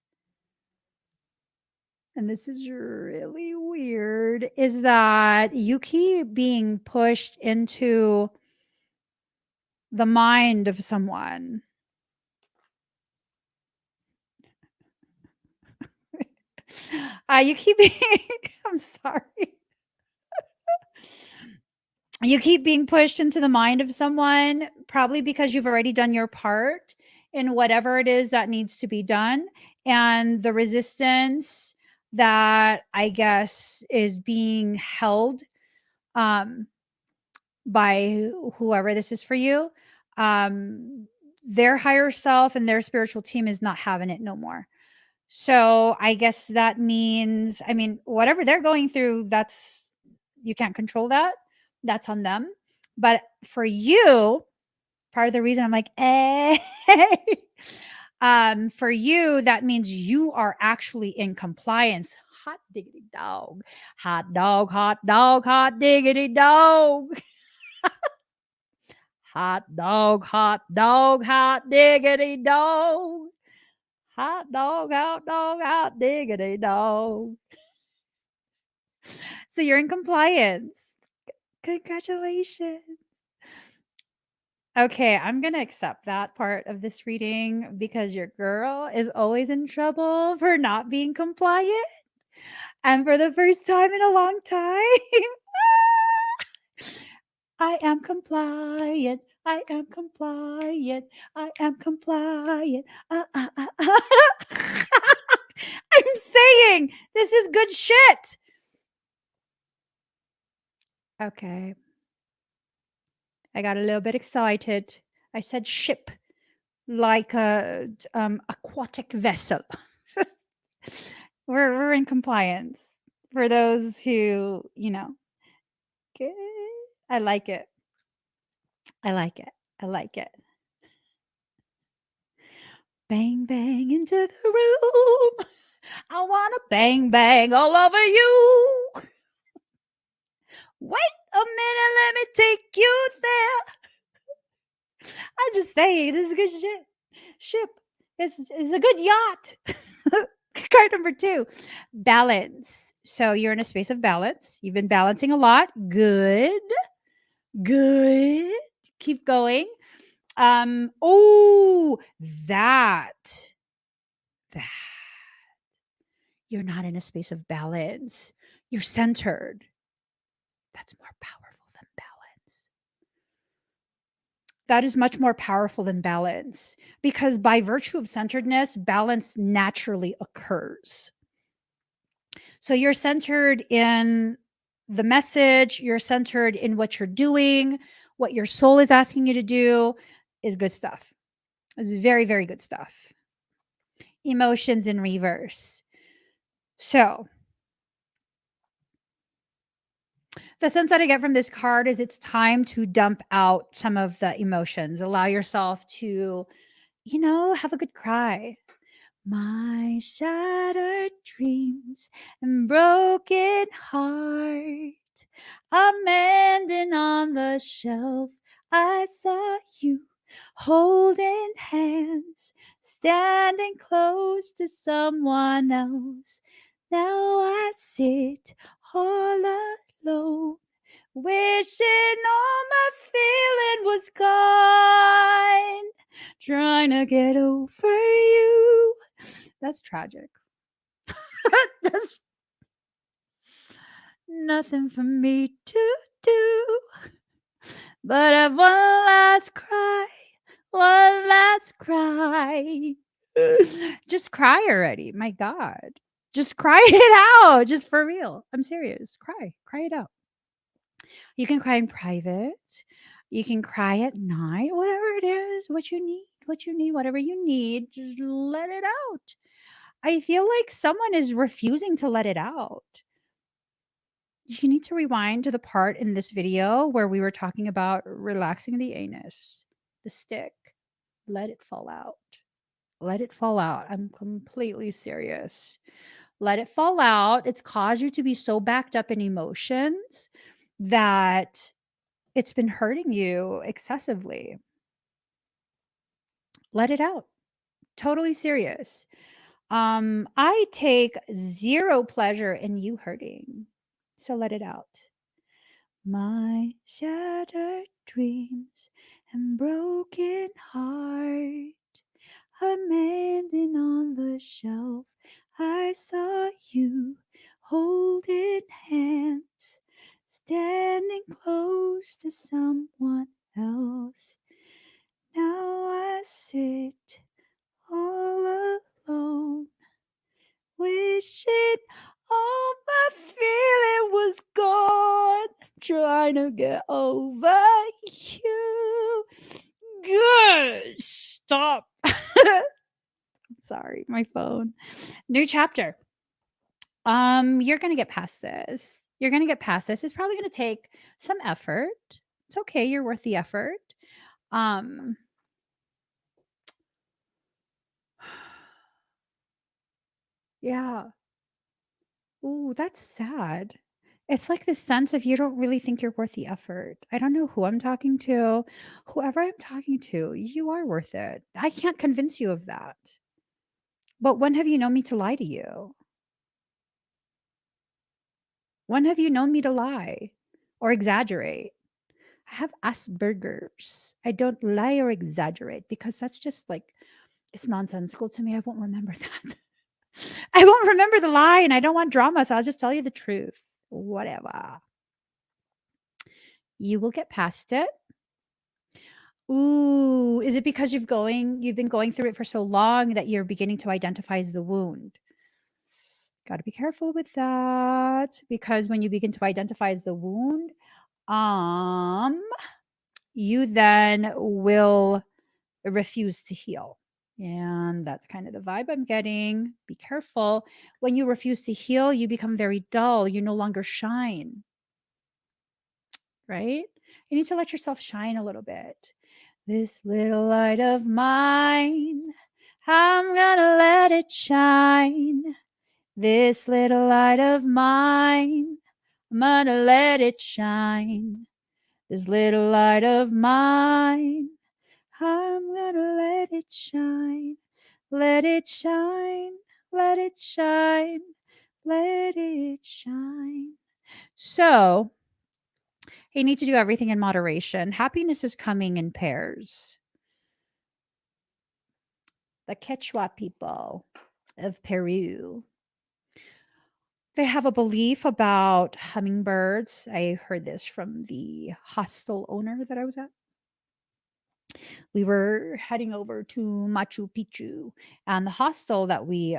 and this is really weird, is that you keep being pushed into the mind of someone. You keep being, I'm sorry. You keep being pushed into the mind of someone, probably because you've already done your part in whatever it is that needs to be done. And the resistance that I guess is being held um, by whoever this is for you, their higher self and their spiritual team is not having it no more. So I guess that means, I mean, whatever they're going through, that's, you can't control that. That's on them. But for you, part of the reason I'm like, eh, for you, that means you are actually in compliance. Hot diggity dog, hot dog, hot dog, hot diggity dog. Hot dog, hot dog, hot diggity dog. Hot dog, hot diggity dog. So you're in compliance. Congratulations. Okay, I'm going to accept that part of this reading because your girl is always in trouble for not being compliant. And for the first time in a long time, I am compliant. I am compliant. I am compliant. I'm saying this is good shit. Okay. I got a little bit excited. I said ship like a aquatic vessel. we're in compliance for those who, you know. Okay. I like it. I like it. I like it. Bang bang into the room. I wanna bang bang all over you. Wait a minute, let me take you there. I just say this is good shit. Ship. It's a good yacht. Card number 2, balance. So you're in a space of balance. You've been balancing a lot. Good. Good. Keep going. Oh, that. That. You're not in a space of balance. You're centered. That's more powerful than balance. That is much more powerful than balance because by virtue of centeredness, balance naturally occurs. So you're centered in the message, you're centered in what you're doing, what your soul is asking you to do is good stuff. It's very, very good stuff. Emotions in reverse. So The sense that I get from this card is it's time to dump out some of the emotions. Allow yourself to, have a good cry. My shattered dreams and broken heart are mending on the shelf. I saw you holding hands, standing close to someone else. Now I sit all alone, wishing all my feeling was gone, trying to get over you. That's tragic. That's nothing for me to do but have one last cry, one last cry. Just cry already. My God. Just cry it out. Just for real. I'm serious. Cry it out. You can cry in private. You can cry at night, whatever it is, what you need, whatever you need, just let it out. I feel like someone is refusing to let it out. You need to rewind to the part in this video where we were talking about relaxing the anus, the stick. Let it fall out. Let it fall out. I'm completely serious. Let it fall out. It's caused you to be so backed up in emotions that it's been hurting you excessively. Let it out. Totally serious. I take zero pleasure in you hurting. So let it out. My shattered dreams and broken heart are mending on the shelf. I saw you holding hands, standing close to someone else. Now I sit all alone, wishing all my feeling was gone, trying to get over you. Good. Stop. I'm sorry, my phone. New chapter. You're gonna get past this. You're gonna get past this. It's probably gonna take some effort. It's okay. You're worth the effort. Um, yeah. Ooh, that's sad. It's like this sense of you don't really think you're worth the effort. I don't know who I'm talking to. Whoever I'm talking to, you are worth it. I can't convince you of that. But when have you known me to lie to you? When have you known me to lie or exaggerate? I have Asperger's. I don't lie or exaggerate because that's just like, it's nonsensical to me. I won't remember that. I won't remember the lie and I don't want drama. So I'll just tell you the truth. Whatever. You will get past it. Ooh, is it because you've been going through it for so long that you're beginning to identify as the wound? Got to be careful with that because when you begin to identify as the wound, um you then will refuse to heal. And that's kind of the vibe I'm getting. Be careful. When you refuse to heal, you become very dull. You no longer shine, right? You need to let yourself shine a little bit. This little light of mine, I'm gonna let it shine. This little light of mine, I'm gonna let it shine. This little light of mine, I'm gonna let it shine. Let it shine, let it shine, let it shine. So, you need to do everything in moderation. Happiness is coming in pairs. The Quechua people of Peru, they have a belief about hummingbirds. I heard this from the hostel owner that I was at. We were heading over to Machu Picchu, and the hostel that we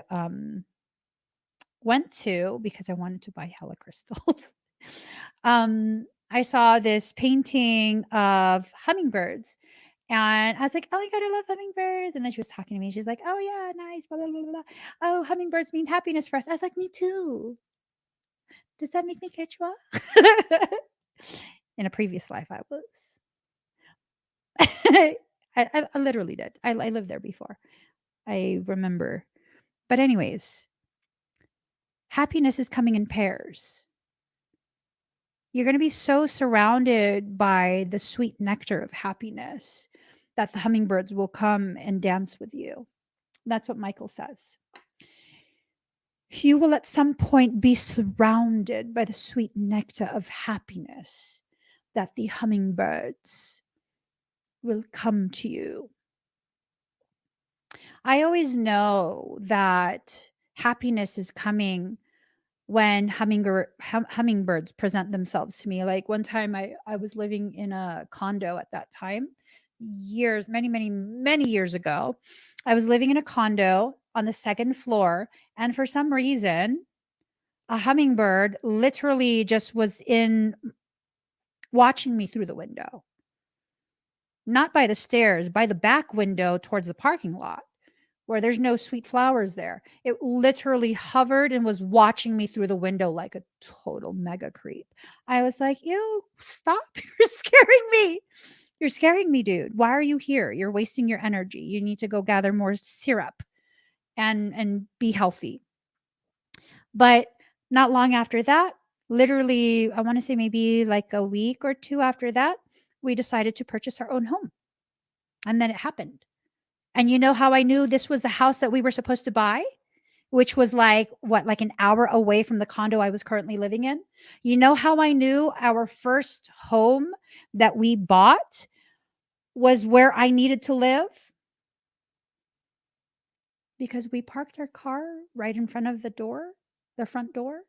went to because I wanted to buy hella crystals. I saw this painting of hummingbirds, and I was like, "Oh my god, I love hummingbirds!" And then she was talking to me. She's like, "Oh yeah, nice, blah blah blah blah. Oh, hummingbirds mean happiness for us." I was like, "Me too." Does that make me Quechua? In a previous life, I was. I literally did. I lived there before. I remember. But, anyways, happiness is coming in pairs. You're going to be so surrounded by the sweet nectar of happiness that the hummingbirds will come and dance with you. That's what Michael says. You will at some point be surrounded by the sweet nectar of happiness that the hummingbirds will come to you. I always know that happiness is coming when hummingbirds present themselves to me. Like one time I was living in a condo at that time, years, many years ago. I was living in a condo on the second floor, and for some reason, a hummingbird literally just was in watching me through the window. Not by the stairs, by the back window towards the parking lot where there's no sweet flowers there. It literally hovered and was watching me through the window like a total mega creep. I was like, "Ew, stop. You're scaring me. You're scaring me, dude. Why are you here? You're wasting your energy. You need to go gather more syrup and be healthy." But not long after that, literally, I want to say maybe like a week or two after that, we decided to purchase our own home. And then it happened. And you know how I knew this was the house that we were supposed to buy? Which was like, what, like an hour away from the condo I was currently living in? You know how I knew our first home that we bought was where I needed to live? Because we parked our car right in front of the front door.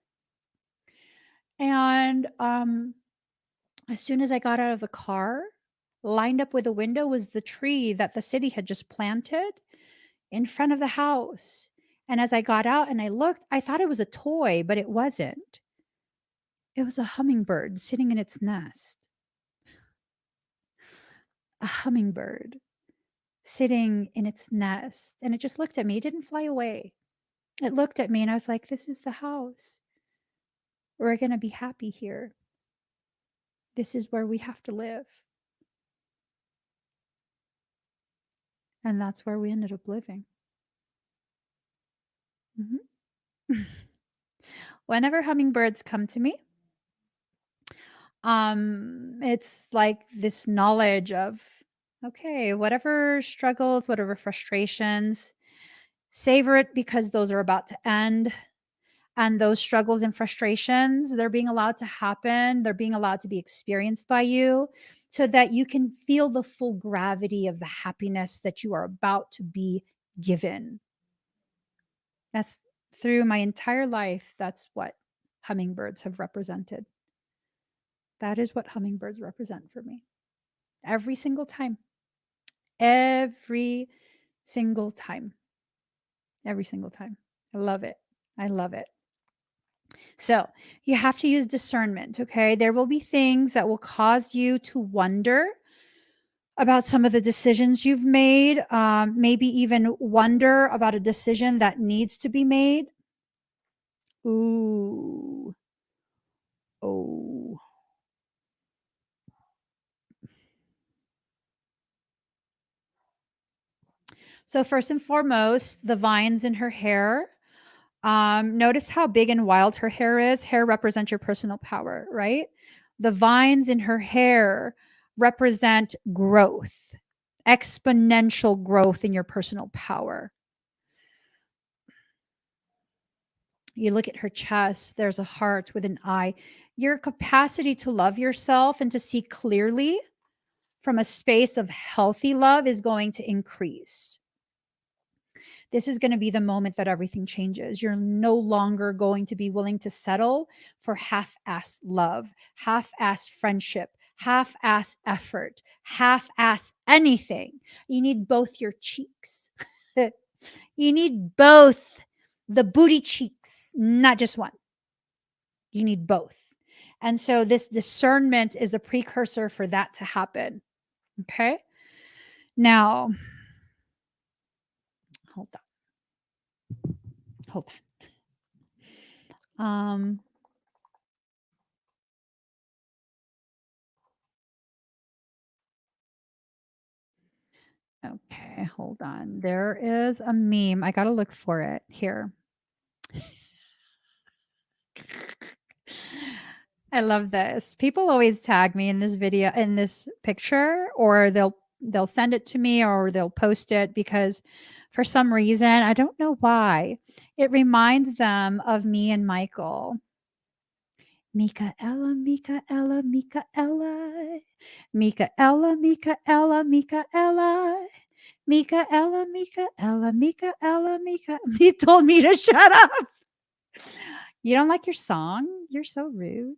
And as soon as I got out of the car, lined up with the window was the tree that the city had just planted in front of the house. And as I got out and I looked, I thought it was a toy, but it wasn't. It was a hummingbird sitting in its nest. A hummingbird sitting in its nest. And it just looked at me. It didn't fly away. It looked at me and I was like, this is the house. We're going to be happy here. This is where we have to live. And that's where we ended up living. Mhm. Whenever hummingbirds come to me, it's like this knowledge of, okay, whatever struggles, whatever frustrations, savor it because those are about to end. And those struggles and frustrations, they're being allowed to happen. They're being allowed to be experienced by you so that you can feel the full gravity of the happiness that you are about to be given. That's through my entire life. That's what hummingbirds have represented. That is what hummingbirds represent for me. Every single time. Every single time. Every single time. I love it. I love it. So you have to use discernment, okay? There will be things that will cause you to wonder about some of the decisions you've made, maybe even wonder about a decision that needs to be made. Ooh. Oh. So first and foremost, the vines in her hair. Notice how big and wild her hair is. Hair represents your personal power, right? The vines in her hair represent growth, exponential growth in your personal power. You look at her chest, there's a heart with an eye. Your capacity to love yourself and to see clearly from a space of healthy love is going to increase. This is going to be the moment that everything changes. You're no longer going to be willing to settle for half ass love, half ass friendship, half ass effort, half ass anything. You need both your cheeks. You need both the booty cheeks, not just one. You need both. And so this discernment is a precursor for that to happen. Okay. Now, hold on. Hold on. Okay, hold on. There is a meme. I got to look for it here. I love this. People always tag me in this video, in this picture, or they'll send it to me or they'll post it because for some reason, I don't know why, it reminds them of me and Michael. Michaela, Michaela, Michaela, Michaela, Michaela, Michaela, Michaela, Michaela, Michaela, Michaela. He told me to shut up. You don't like your song? You're so rude.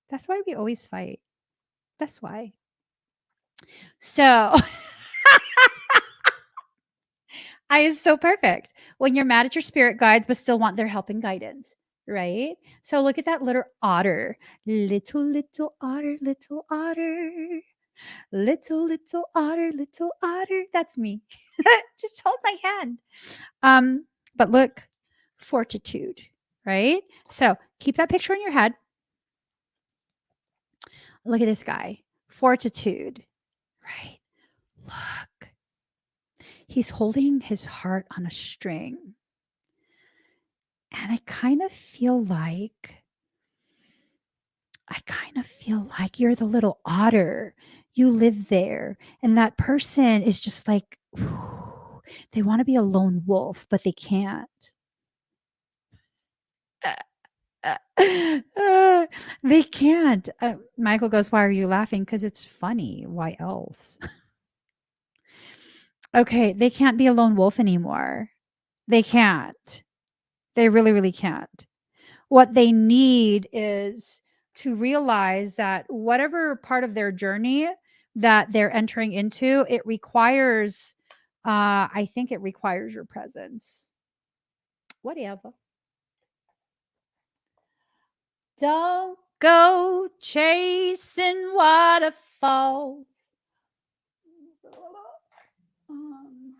That's why we always fight. That's why. So, I is so perfect. When you're mad at your spirit guides, but still want their help and guidance, right? So, look at that little otter. Little otter, little otter. Little otter, little otter. That's me. Just hold my hand. But look, fortitude, right? So, keep that picture in your head. Look at this guy. Fortitude, right? Look. He's holding his heart on a string. And I kind of feel like you're the little otter. You live there. And that person is just like, they want to be a lone wolf, but they can't. They can't. Michael goes, "Why are you laughing?" Because it's funny. Why else? Okay, they can't be a lone wolf anymore. They can't. They really, really can't. What they need is to realize that whatever part of their journey that they're entering into, it requires, I think it requires your presence. Whatever. Don't go chasing waterfalls. Um,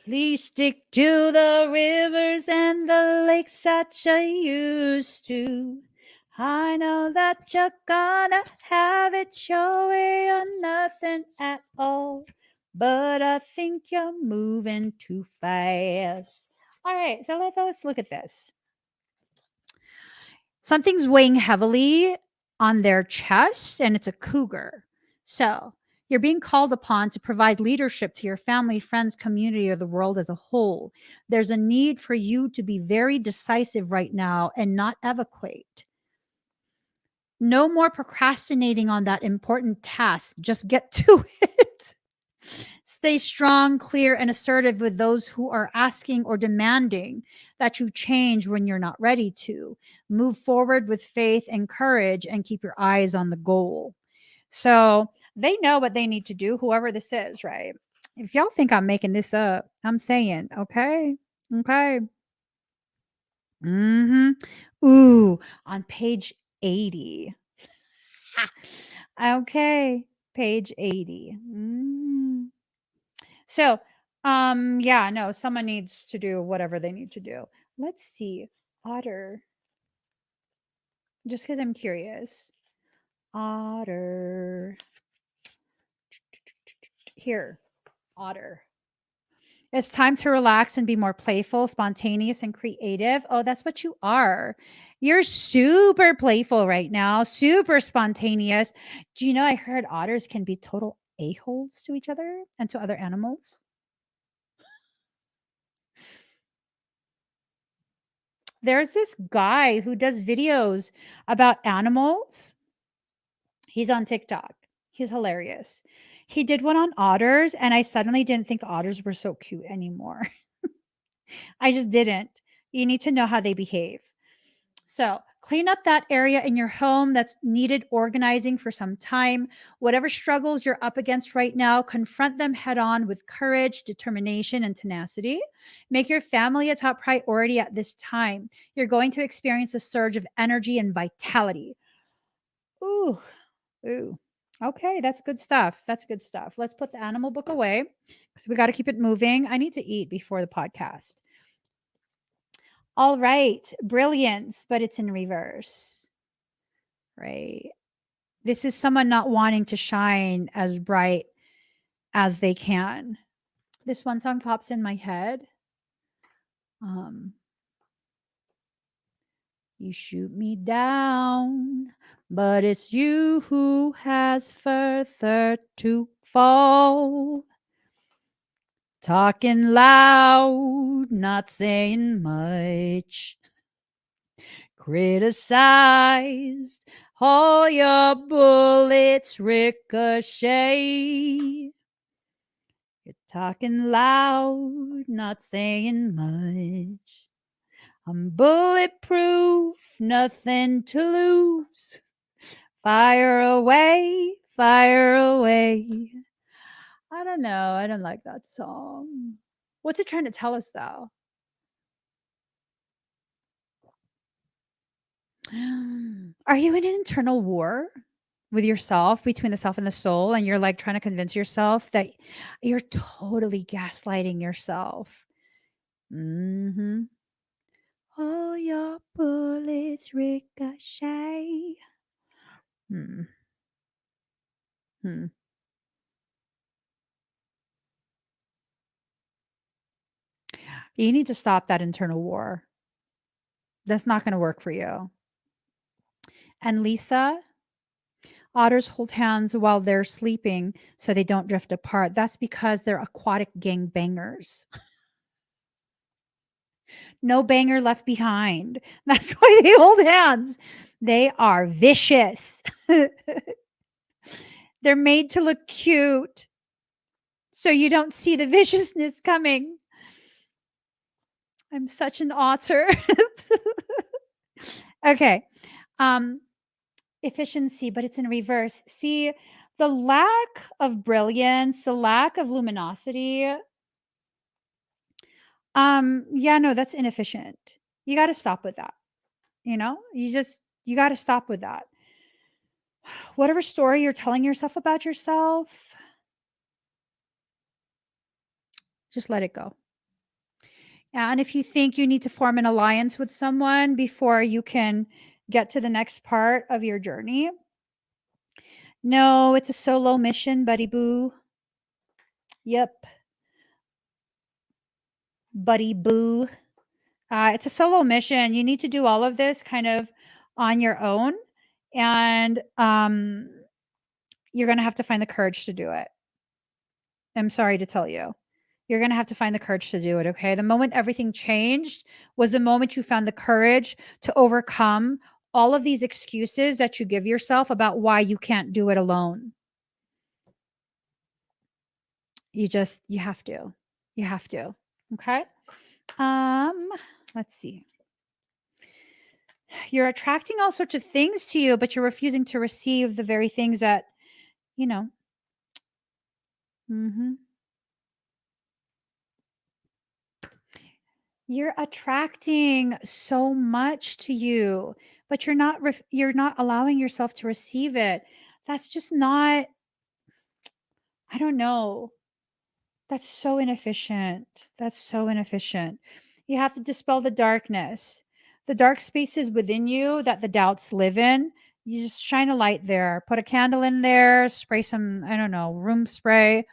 Please stick to the rivers and the lakes that you used to. I know that you're gonna have it your way or nothing at all. But I think you're moving too fast. All right, so let's look at this. Something's weighing heavily on their chest, and it's a cougar. So you're being called upon to provide leadership to your family, friends, community, or the world as a whole. There's a need for you to be very decisive right now and not evacuate. No more procrastinating on that important task. Just get to it. Stay strong, clear, and assertive with those who are asking or demanding that you change when you're not ready to. Move forward with faith and courage and keep your eyes on the goal. So they know what they need to do, whoever this is, right? If y'all think I'm making this up, I'm saying, okay, okay. Ooh, on page 80. Okay, page 80. So, yeah, no, someone needs to do whatever they need to do. Let's see. Otter. Just because I'm curious. Otter. Here. Otter. It's time to relax and be more playful, spontaneous, and creative. Oh, that's what you are. You're super playful right now, super spontaneous. Do you know I heard otters can be total a-holes to each other and to other animals? There's this guy who does videos about animals. He's on TikTok. He's hilarious. He did one on otters, and I suddenly didn't think otters were so cute anymore. I just didn't. You need to know how they behave. So, clean up that area in your home that's needed organizing for some time. Whatever struggles you're up against right now, confront them head on with courage, determination, and tenacity. Make your family a top priority at this time. You're going to experience a surge of energy and vitality. Ooh, ooh. Okay, that's good stuff. That's good stuff. Let's put the animal book away because we got to keep it moving. I need to eat before the podcast. All right, brilliance, but it's in reverse, right? This is someone not wanting to shine as bright as they can. This one song pops in my head. You shoot me down, but it's you who has further to fall. Talking loud, not saying much. Criticized, all your bullets ricochet. You're talking loud, not saying much. I'm bulletproof, nothing to lose. Fire away, fire away. I don't know. I don't like that song. What's it trying to tell us, though? Are you in an internal war with yourself, between the self and the soul, and you're like trying to convince yourself that you're totally gaslighting yourself? Mm-hmm. All your bullets ricochet. Hmm. Hmm. You need to stop that internal war. That's not going to work for you. And Lisa, otters hold hands while they're sleeping so they don't drift apart. That's because they're aquatic gangbangers. No banger left behind. That's why they hold hands. They are vicious. They're made to look cute so you don't see the viciousness coming. I'm such an otter. Okay. Efficiency, but it's in reverse. See, the lack of brilliance, the lack of luminosity. Yeah, no, that's inefficient. You got to stop with that. You got to stop with that. Whatever story you're telling yourself about yourself, just let it go. Yeah, and if you think you need to form an alliance with someone before you can get to the next part of your journey, no, it's a solo mission, buddy boo. Yep, buddy boo. It's a solo mission. You need to do all of this kind of on your own, and you're going to have to find the courage to do it. I'm sorry to tell you. You're going to have to find the courage to do it, okay? The moment everything changed was the moment you found the courage to overcome all of these excuses that you give yourself about why you can't do it alone. You have to. You have to. Okay? Let's see. You're attracting all sorts of things to you, but you're refusing to receive the very things that, you know. Mhm. You're attracting so much to you, but you're not allowing yourself to receive it. That's just not, I don't know. That's so inefficient. That's so inefficient. You have to dispel the darkness. The dark spaces within you that the doubts live in. You just shine a light there. Put a candle in there, spray some, I don't know, room spray.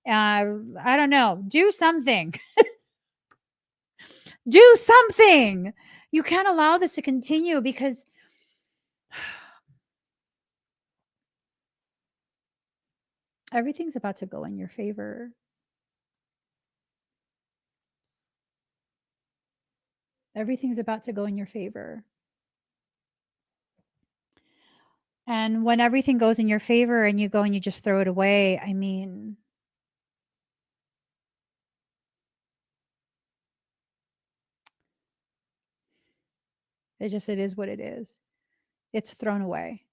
I don't know. Do something. Do something. You can't allow this to continue because everything's about to go in your favor. Everything's about to go in your favor. And when everything goes in your favor and you go and you just throw it away, I mean, it is what it is. It's thrown away.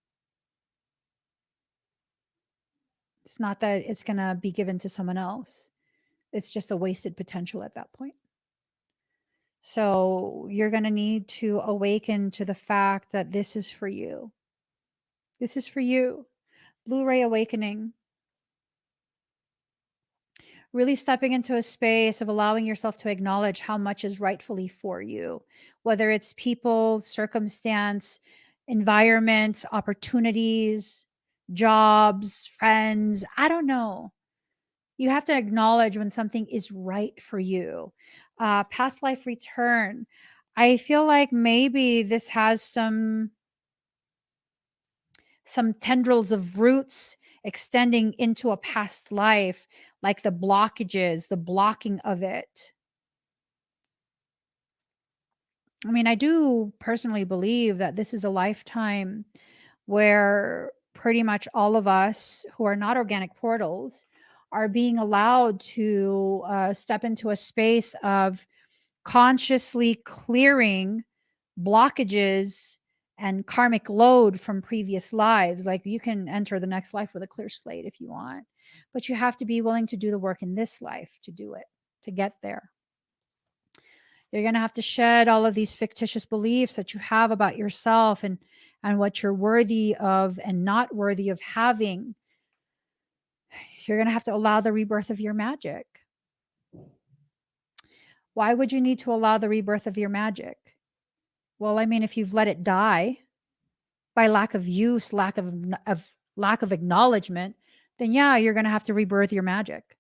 It's not that it's going to be given to someone else. It's just a wasted potential at that point. So you're going to need to awaken to the fact that this is for you. This is for you. Blu-ray awakening. Really stepping into a space of allowing yourself to acknowledge how much is rightfully for you, whether it's people, circumstance, environment, opportunities, jobs, friends. I don't know. You have to acknowledge when something is right for you. Past life return. I feel like maybe this has some tendrils of roots extending into a past life, like the blockages, the blocking of it. I mean, I do personally believe that this is a lifetime where pretty much all of us who are not organic portals are being allowed to step into a space of consciously clearing blockages and karmic load from previous lives. Like, you can enter the next life with a clear slate if you want, but you have to be willing to do the work in this life to do it, to get there. You're going to have to shed all of these fictitious beliefs that you have about yourself and what you're worthy of and not worthy of having. You're going to have to allow the rebirth of your magic. Why would you need to allow the rebirth of your magic? Well, I mean, if you've let it die by lack of use, lack of acknowledgement, then yeah, you're going to have to rebirth your magic.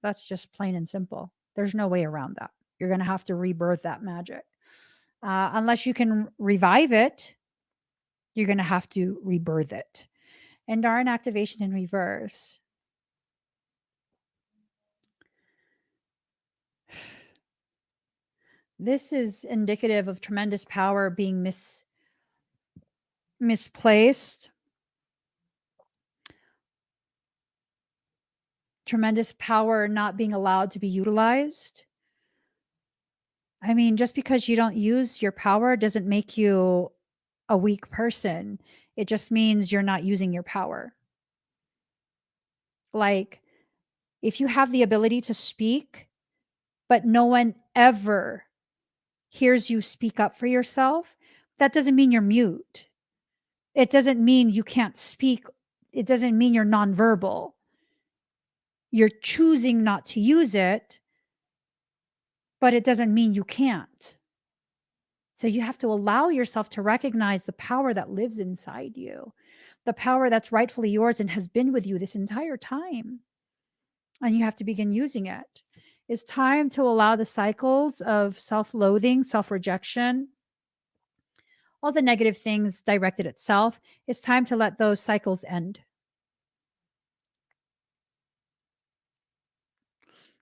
That's just plain and simple. There's no way around that. You're going to have to rebirth that magic. Unless you can revive it, you're going to have to rebirth it. And Darn activation in reverse. This is indicative of tremendous power being misplaced. Tremendous power not being allowed to be utilized. I mean, just because you don't use your power doesn't make you a weak person. It just means you're not using your power. Like, if you have the ability to speak, but no one ever hears you speak up for yourself, that doesn't mean you're mute. It doesn't mean you can't speak. It doesn't mean you're nonverbal. You're choosing not to use it, but it doesn't mean you can't. So you have to allow yourself to recognize the power that lives inside you, the power that's rightfully yours and has been with you this entire time. And you have to begin using it. It's time to allow the cycles of self-loathing, self-rejection, all the negative things directed at self. It's time to let those cycles end.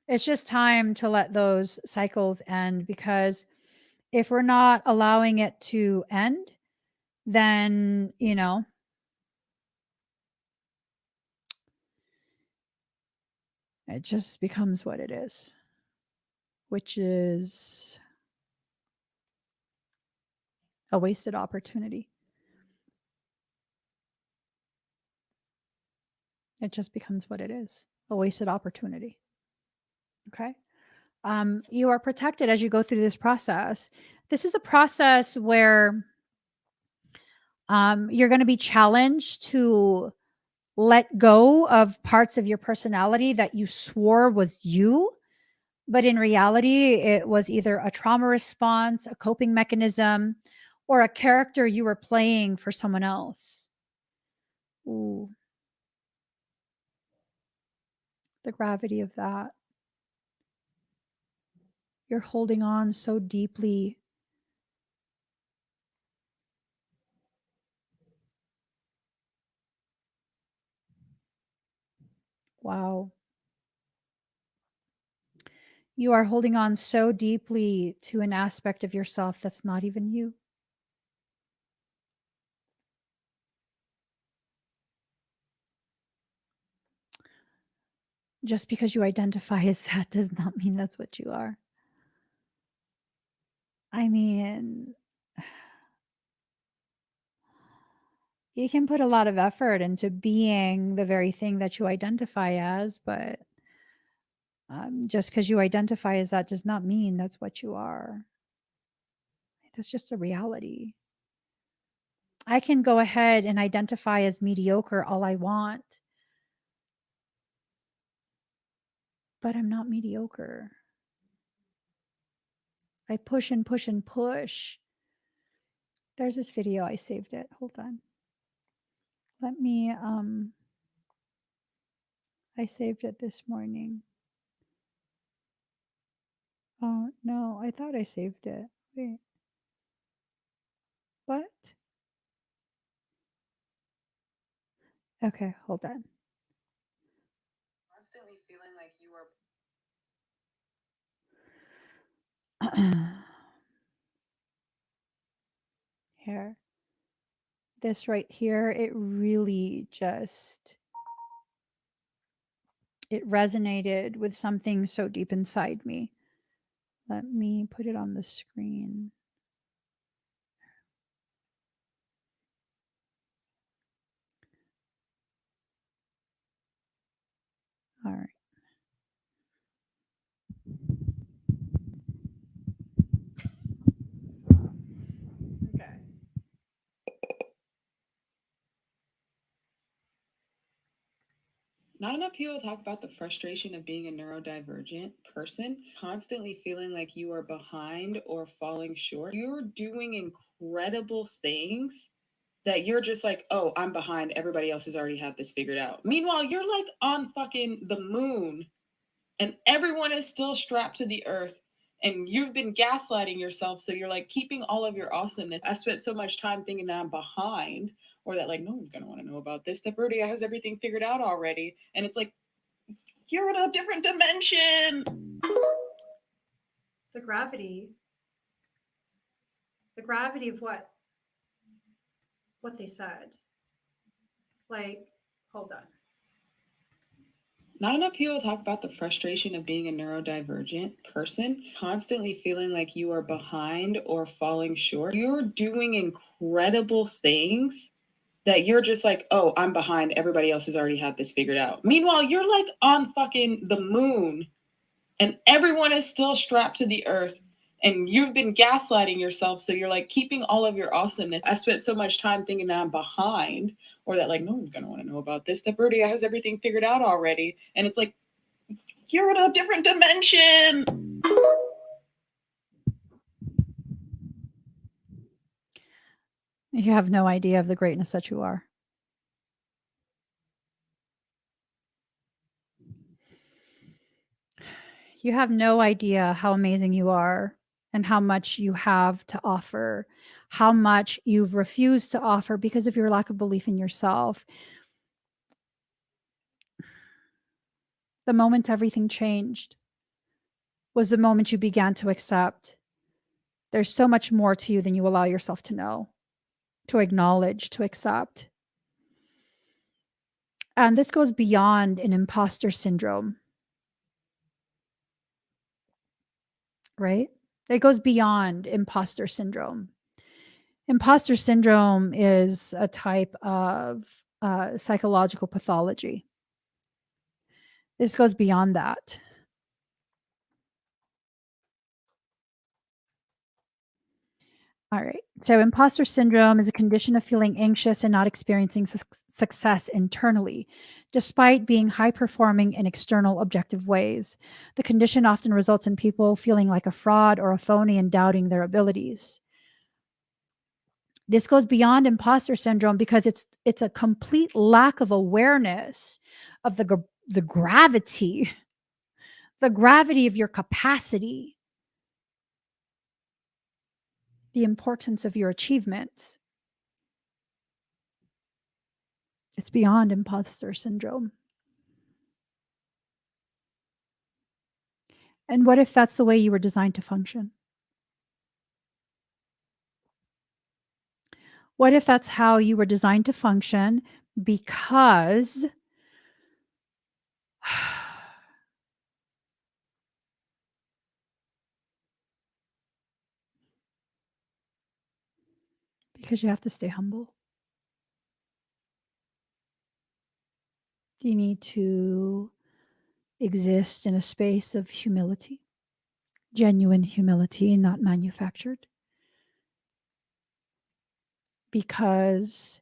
It's just time to let those cycles end, because if we're not allowing it to end, then, it just becomes what it is, which is a wasted opportunity. It just becomes what it is, a wasted opportunity. Okay. You are protected as you go through this process. This is a process where you're going to be challenged to let go of parts of your personality that you swore was you, but in reality, it was either a trauma response, a coping mechanism, or a character you were playing for someone else. Ooh, the gravity of that. You're holding on so deeply. Wow. You are holding on so deeply to an aspect of yourself that's not even you. Just because you identify as that does not mean that's what you are. I mean, you can put a lot of effort into being the very thing that you identify as, but just because you identify as that does not mean that's what you are. That's just a reality. I can go ahead and identify as mediocre all I want, but I'm not mediocre. I push and push and push. There's this video, I saved it. Hold on. Let me I saved it this morning. Oh, no, I thought I saved it. Wait. What? Okay, hold on. Constantly feeling like you are Here. This right here, it really just it resonated with something so deep inside me. Let me put it on the screen. All right. Okay. not enough people talk about the frustration of being a neurodivergent person, constantly feeling like you are behind or falling short. You're doing incredible things that you're just like, oh, I'm behind. Everybody else has already had this figured out. Meanwhile, you're like on fucking the moon and everyone is still strapped to the earth. And you've been gaslighting yourself. So you're like keeping all of your awesomeness. I spent so much time thinking that I'm behind or that like no one's going to want to know about this. That Birdie has everything figured out already. And it's like, you're in a different dimension. The gravity. The gravity of what? What they said. Like, hold on. Not enough people talk about the frustration of being a neurodivergent person, constantly feeling like you are behind or falling short. You're doing incredible things that you're just like, oh, I'm behind. Everybody else has already had this figured out. Meanwhile, you're like on fucking the moon and everyone is still strapped to the earth. And you've been gaslighting yourself. So you're like keeping all of your awesomeness. I spent so much time thinking that I'm behind or that like no one's going to want to know about this. That Birdie has everything figured out already. And it's like, you're in a different dimension. You have no idea of the greatness that you are. You have no idea how amazing you are and how much you have to offer, how much you've refused to offer because of your lack of belief in yourself. The moment everything changed was the moment you began to accept there's so much more to you than you allow yourself to know, to acknowledge, to accept. And this goes beyond an imposter syndrome, right? It goes beyond imposter syndrome. Imposter syndrome is a type of psychological pathology. This goes beyond that. All right. So, imposter syndrome is a condition of feeling anxious and not experiencing success internally, despite being high performing in external objective ways. The condition often results in people feeling like a fraud or a phony and doubting their abilities. This goes beyond imposter syndrome because it's a complete lack of awareness of the gravity, the gravity of your capacity, the importance of your achievements. It's beyond imposter syndrome. And what if that's the way you were designed to function? What if that's how you were designed to function because because you have to stay humble? You need to exist in a space of humility, genuine humility, not manufactured. Because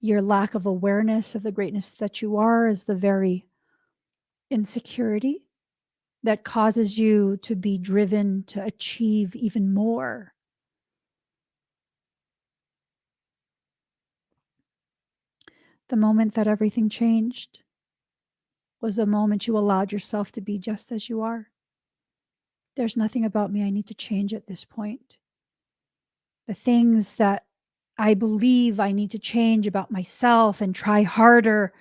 your lack of awareness of the greatness that you are is the very insecurity that causes you to be driven to achieve even more. The moment that everything changed, was the moment you allowed yourself to be just as you are. There's nothing about me I need to change at this point. The things that I believe I need to change about myself and try harder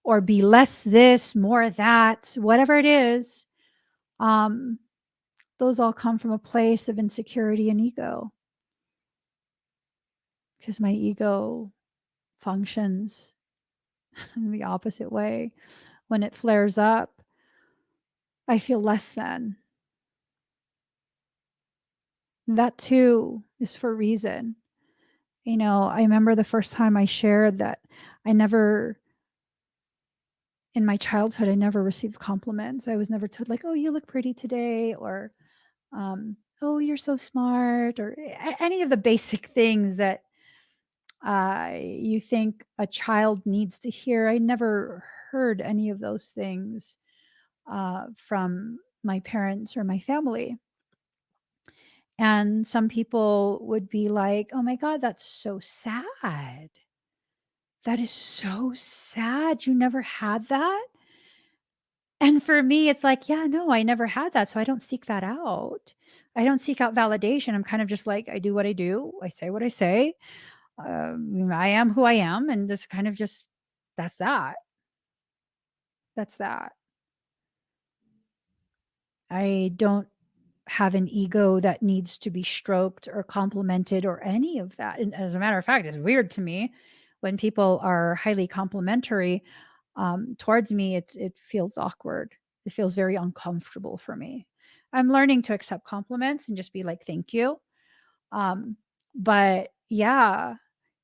or be less this, more that, whatever it is, um, those all come from a place of insecurity and ego. Because my ego functions in the opposite way. When it flares up, I feel less than. That too is for a reason. I remember the first time I shared that I never, in my childhood, I never received compliments. I was never told, like, oh, you look pretty today, or, oh, you're so smart, or any of the basic things that you think a child needs to hear. I never heard any of those things from my parents or my family. And some people would be like, oh my God, that's so sad. That is so sad. You never had that? And for me, it's like, yeah, no, I never had that. So I don't seek that out. I don't seek out validation. I'm kind of just like, I do what I do. I say what I say. I am who I am. And this kind of just, that's that. That's that. I don't have an ego that needs to be stroked or complimented or any of that. And as a matter of fact, it's weird to me when people are highly complimentary towards me. It feels awkward. It feels very uncomfortable for me. I'm learning to accept compliments and just be like, thank you. Um, but yeah.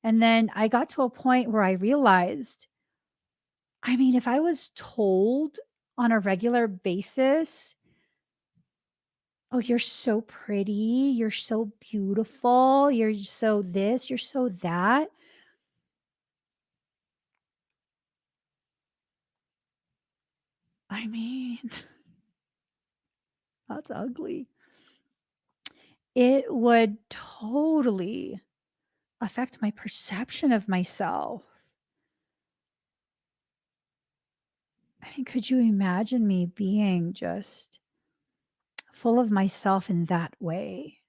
And then I got to a point where I realized, I mean, if I was told on a regular basis, oh, you're so pretty. You're so beautiful. You're so this. You're so that. I mean, that's ugly. It would totally affect my perception of myself. I mean, could you imagine me being just full of myself in that way,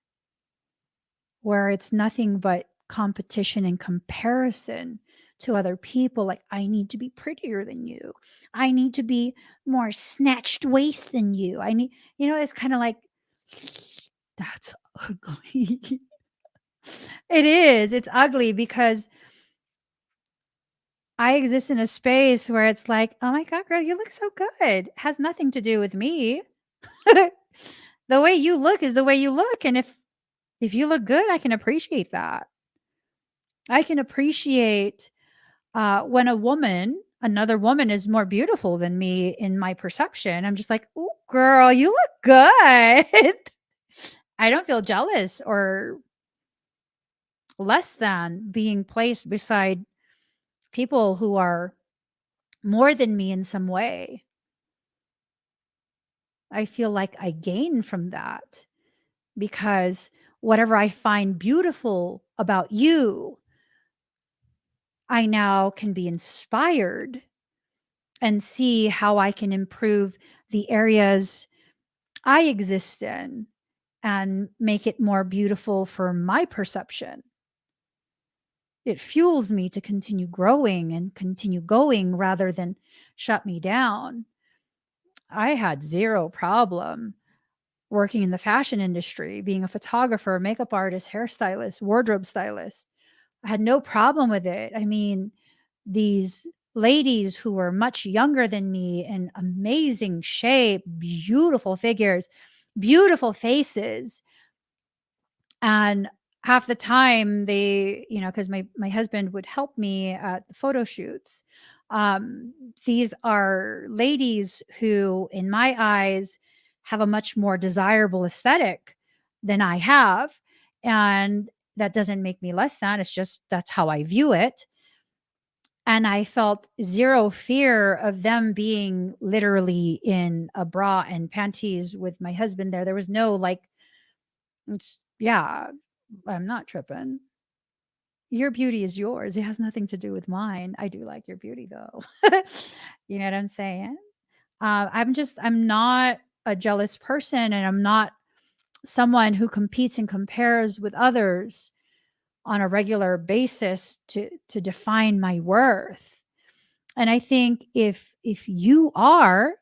where it's nothing but competition and comparison to other people? Like, I need to be prettier than you. I need to be more snatched waist than you. I need, it's kind of like, that's ugly. It is. It's ugly because I exist in a space where it's like, oh my God, girl, you look so good. It has nothing to do with me. The way you look is the way you look. And if you look good, I can appreciate that. I can appreciate when another woman is more beautiful than me in my perception. I'm just like, oh, girl, you look good. I don't feel jealous or less than being placed beside people who are more than me in some way. I feel like I gain from that because whatever I find beautiful about you, I now can be inspired and see how I can improve the areas I exist in and make it more beautiful for my perception. It fuels me to continue growing and continue going rather than shut me down. I had zero problem working in the fashion industry, being a photographer, makeup artist, hairstylist, wardrobe stylist. I had no problem with it. I mean, these ladies who were much younger than me in amazing shape, beautiful figures, beautiful faces. And half the time they, because my husband would help me at the photo shoots. Um, these are ladies who, in my eyes, have a much more desirable aesthetic than I have. And that doesn't make me less than. It's just that's how I view it. And I felt zero fear of them being literally in a bra and panties with my husband there. There was no like, yeah, I'm not tripping. Your beauty is yours. It has nothing to do with mine. I do like your beauty though. You know what I'm saying? I'm not a jealous person, and I'm not someone who competes and compares with others on a regular basis to define my worth. And I think if you are,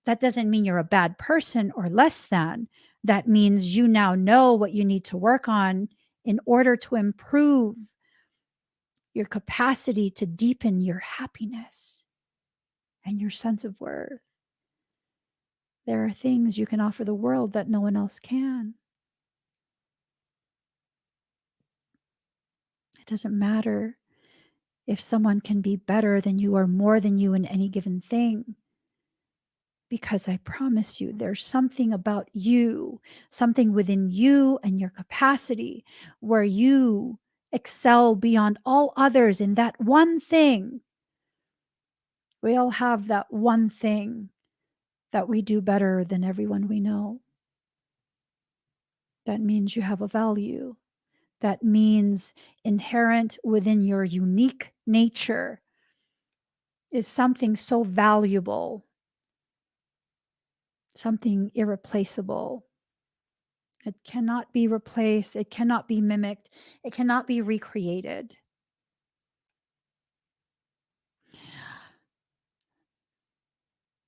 that doesn't mean you're a bad person or less than. That means you now know what you need to work on in order to improve your capacity to deepen your happiness and your sense of worth. There are things you can offer the world that no one else can. It doesn't matter if someone can be better than you or more than you in any given thing, because I promise you, there's something about you, something within you and your capacity where you excel beyond all others in that one thing. We all have that one thing that we do better than everyone we know. That means you have a value. That means inherent within your unique nature is something so valuable, something irreplaceable. It cannot be replaced. It cannot be mimicked. It cannot be recreated.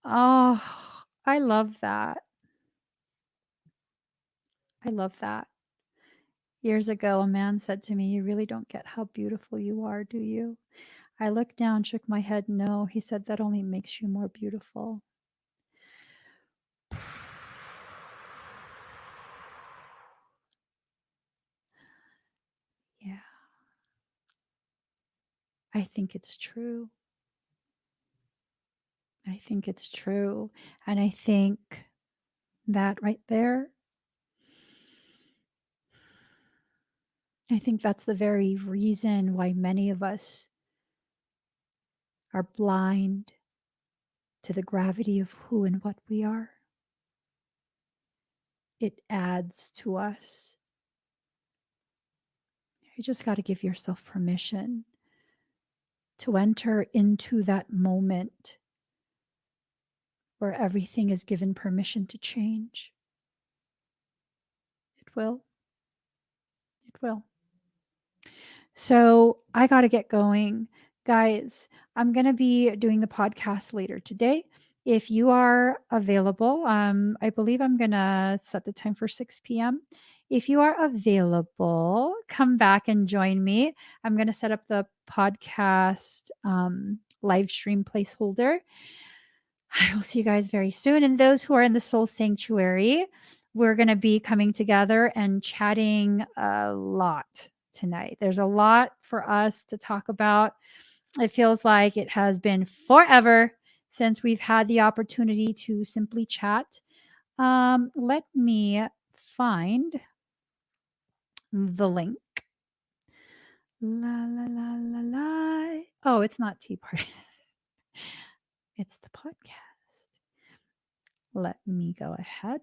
Oh, I love that. I love that. Years ago, a man said to me, "You really don't get how beautiful you are, do you?" I looked down, shook my head, no. He said, "That only makes you more beautiful." Yeah, I think it's true. I think it's true. And I think that right there, I think that's the very reason why many of us are blind to the gravity of who and what we are. It adds to us. You just got to give yourself permission to enter into that moment where everything is given permission to change. It will. It will. So I got to get going. Guys, I'm going to be doing the podcast later today. If you are available, I believe I'm going to set the time for 6 p.m. If you are available, come back and join me. I'm going to set up the podcast live stream placeholder. I will see you guys very soon. And those who are in the Soul Sanctuary, we're going to be coming together and chatting a lot tonight. There's a lot for us to talk about. It feels like it has been forever since we've had the opportunity to simply chat. Let me find the link. La la la la la. Oh, it's not Tea Party. It's the podcast. Let me go ahead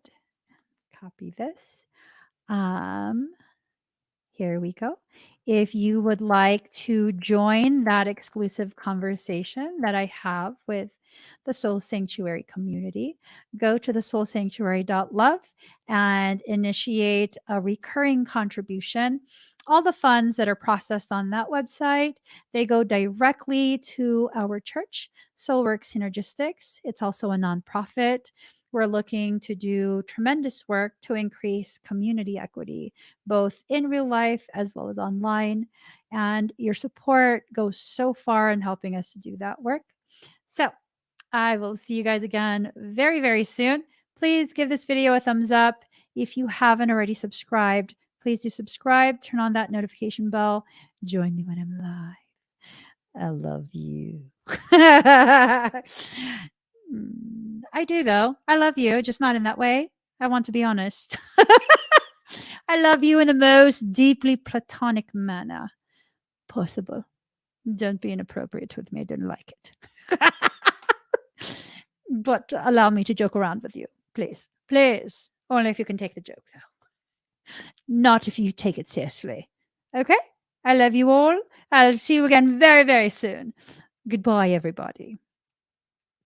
and copy this. Here we go. If you would like to join that exclusive conversation that I have with the Soul Sanctuary community, go to the soulsanctuary.love and initiate a recurring contribution. All the funds that are processed on that website, they go directly to our church, Soulwork Synergistics. It's also a nonprofit. We're looking to do tremendous work to increase community equity, both in real life as well as online. And your support goes so far in helping us to do that work. So I will see you guys again very, very soon. Please give this video a thumbs up. If you haven't already subscribed, please do subscribe, turn on that notification bell, join me when I'm live. I love you. I do, though. I love you, just not in that way. I want to be honest. I love you in the most deeply platonic manner possible. Don't be inappropriate with me. I don't like it. But allow me to joke around with you, please. Please. Only if you can take the joke, though. Not if you take it seriously. Okay? I love you all. I'll see you again very, very soon. Goodbye, everybody.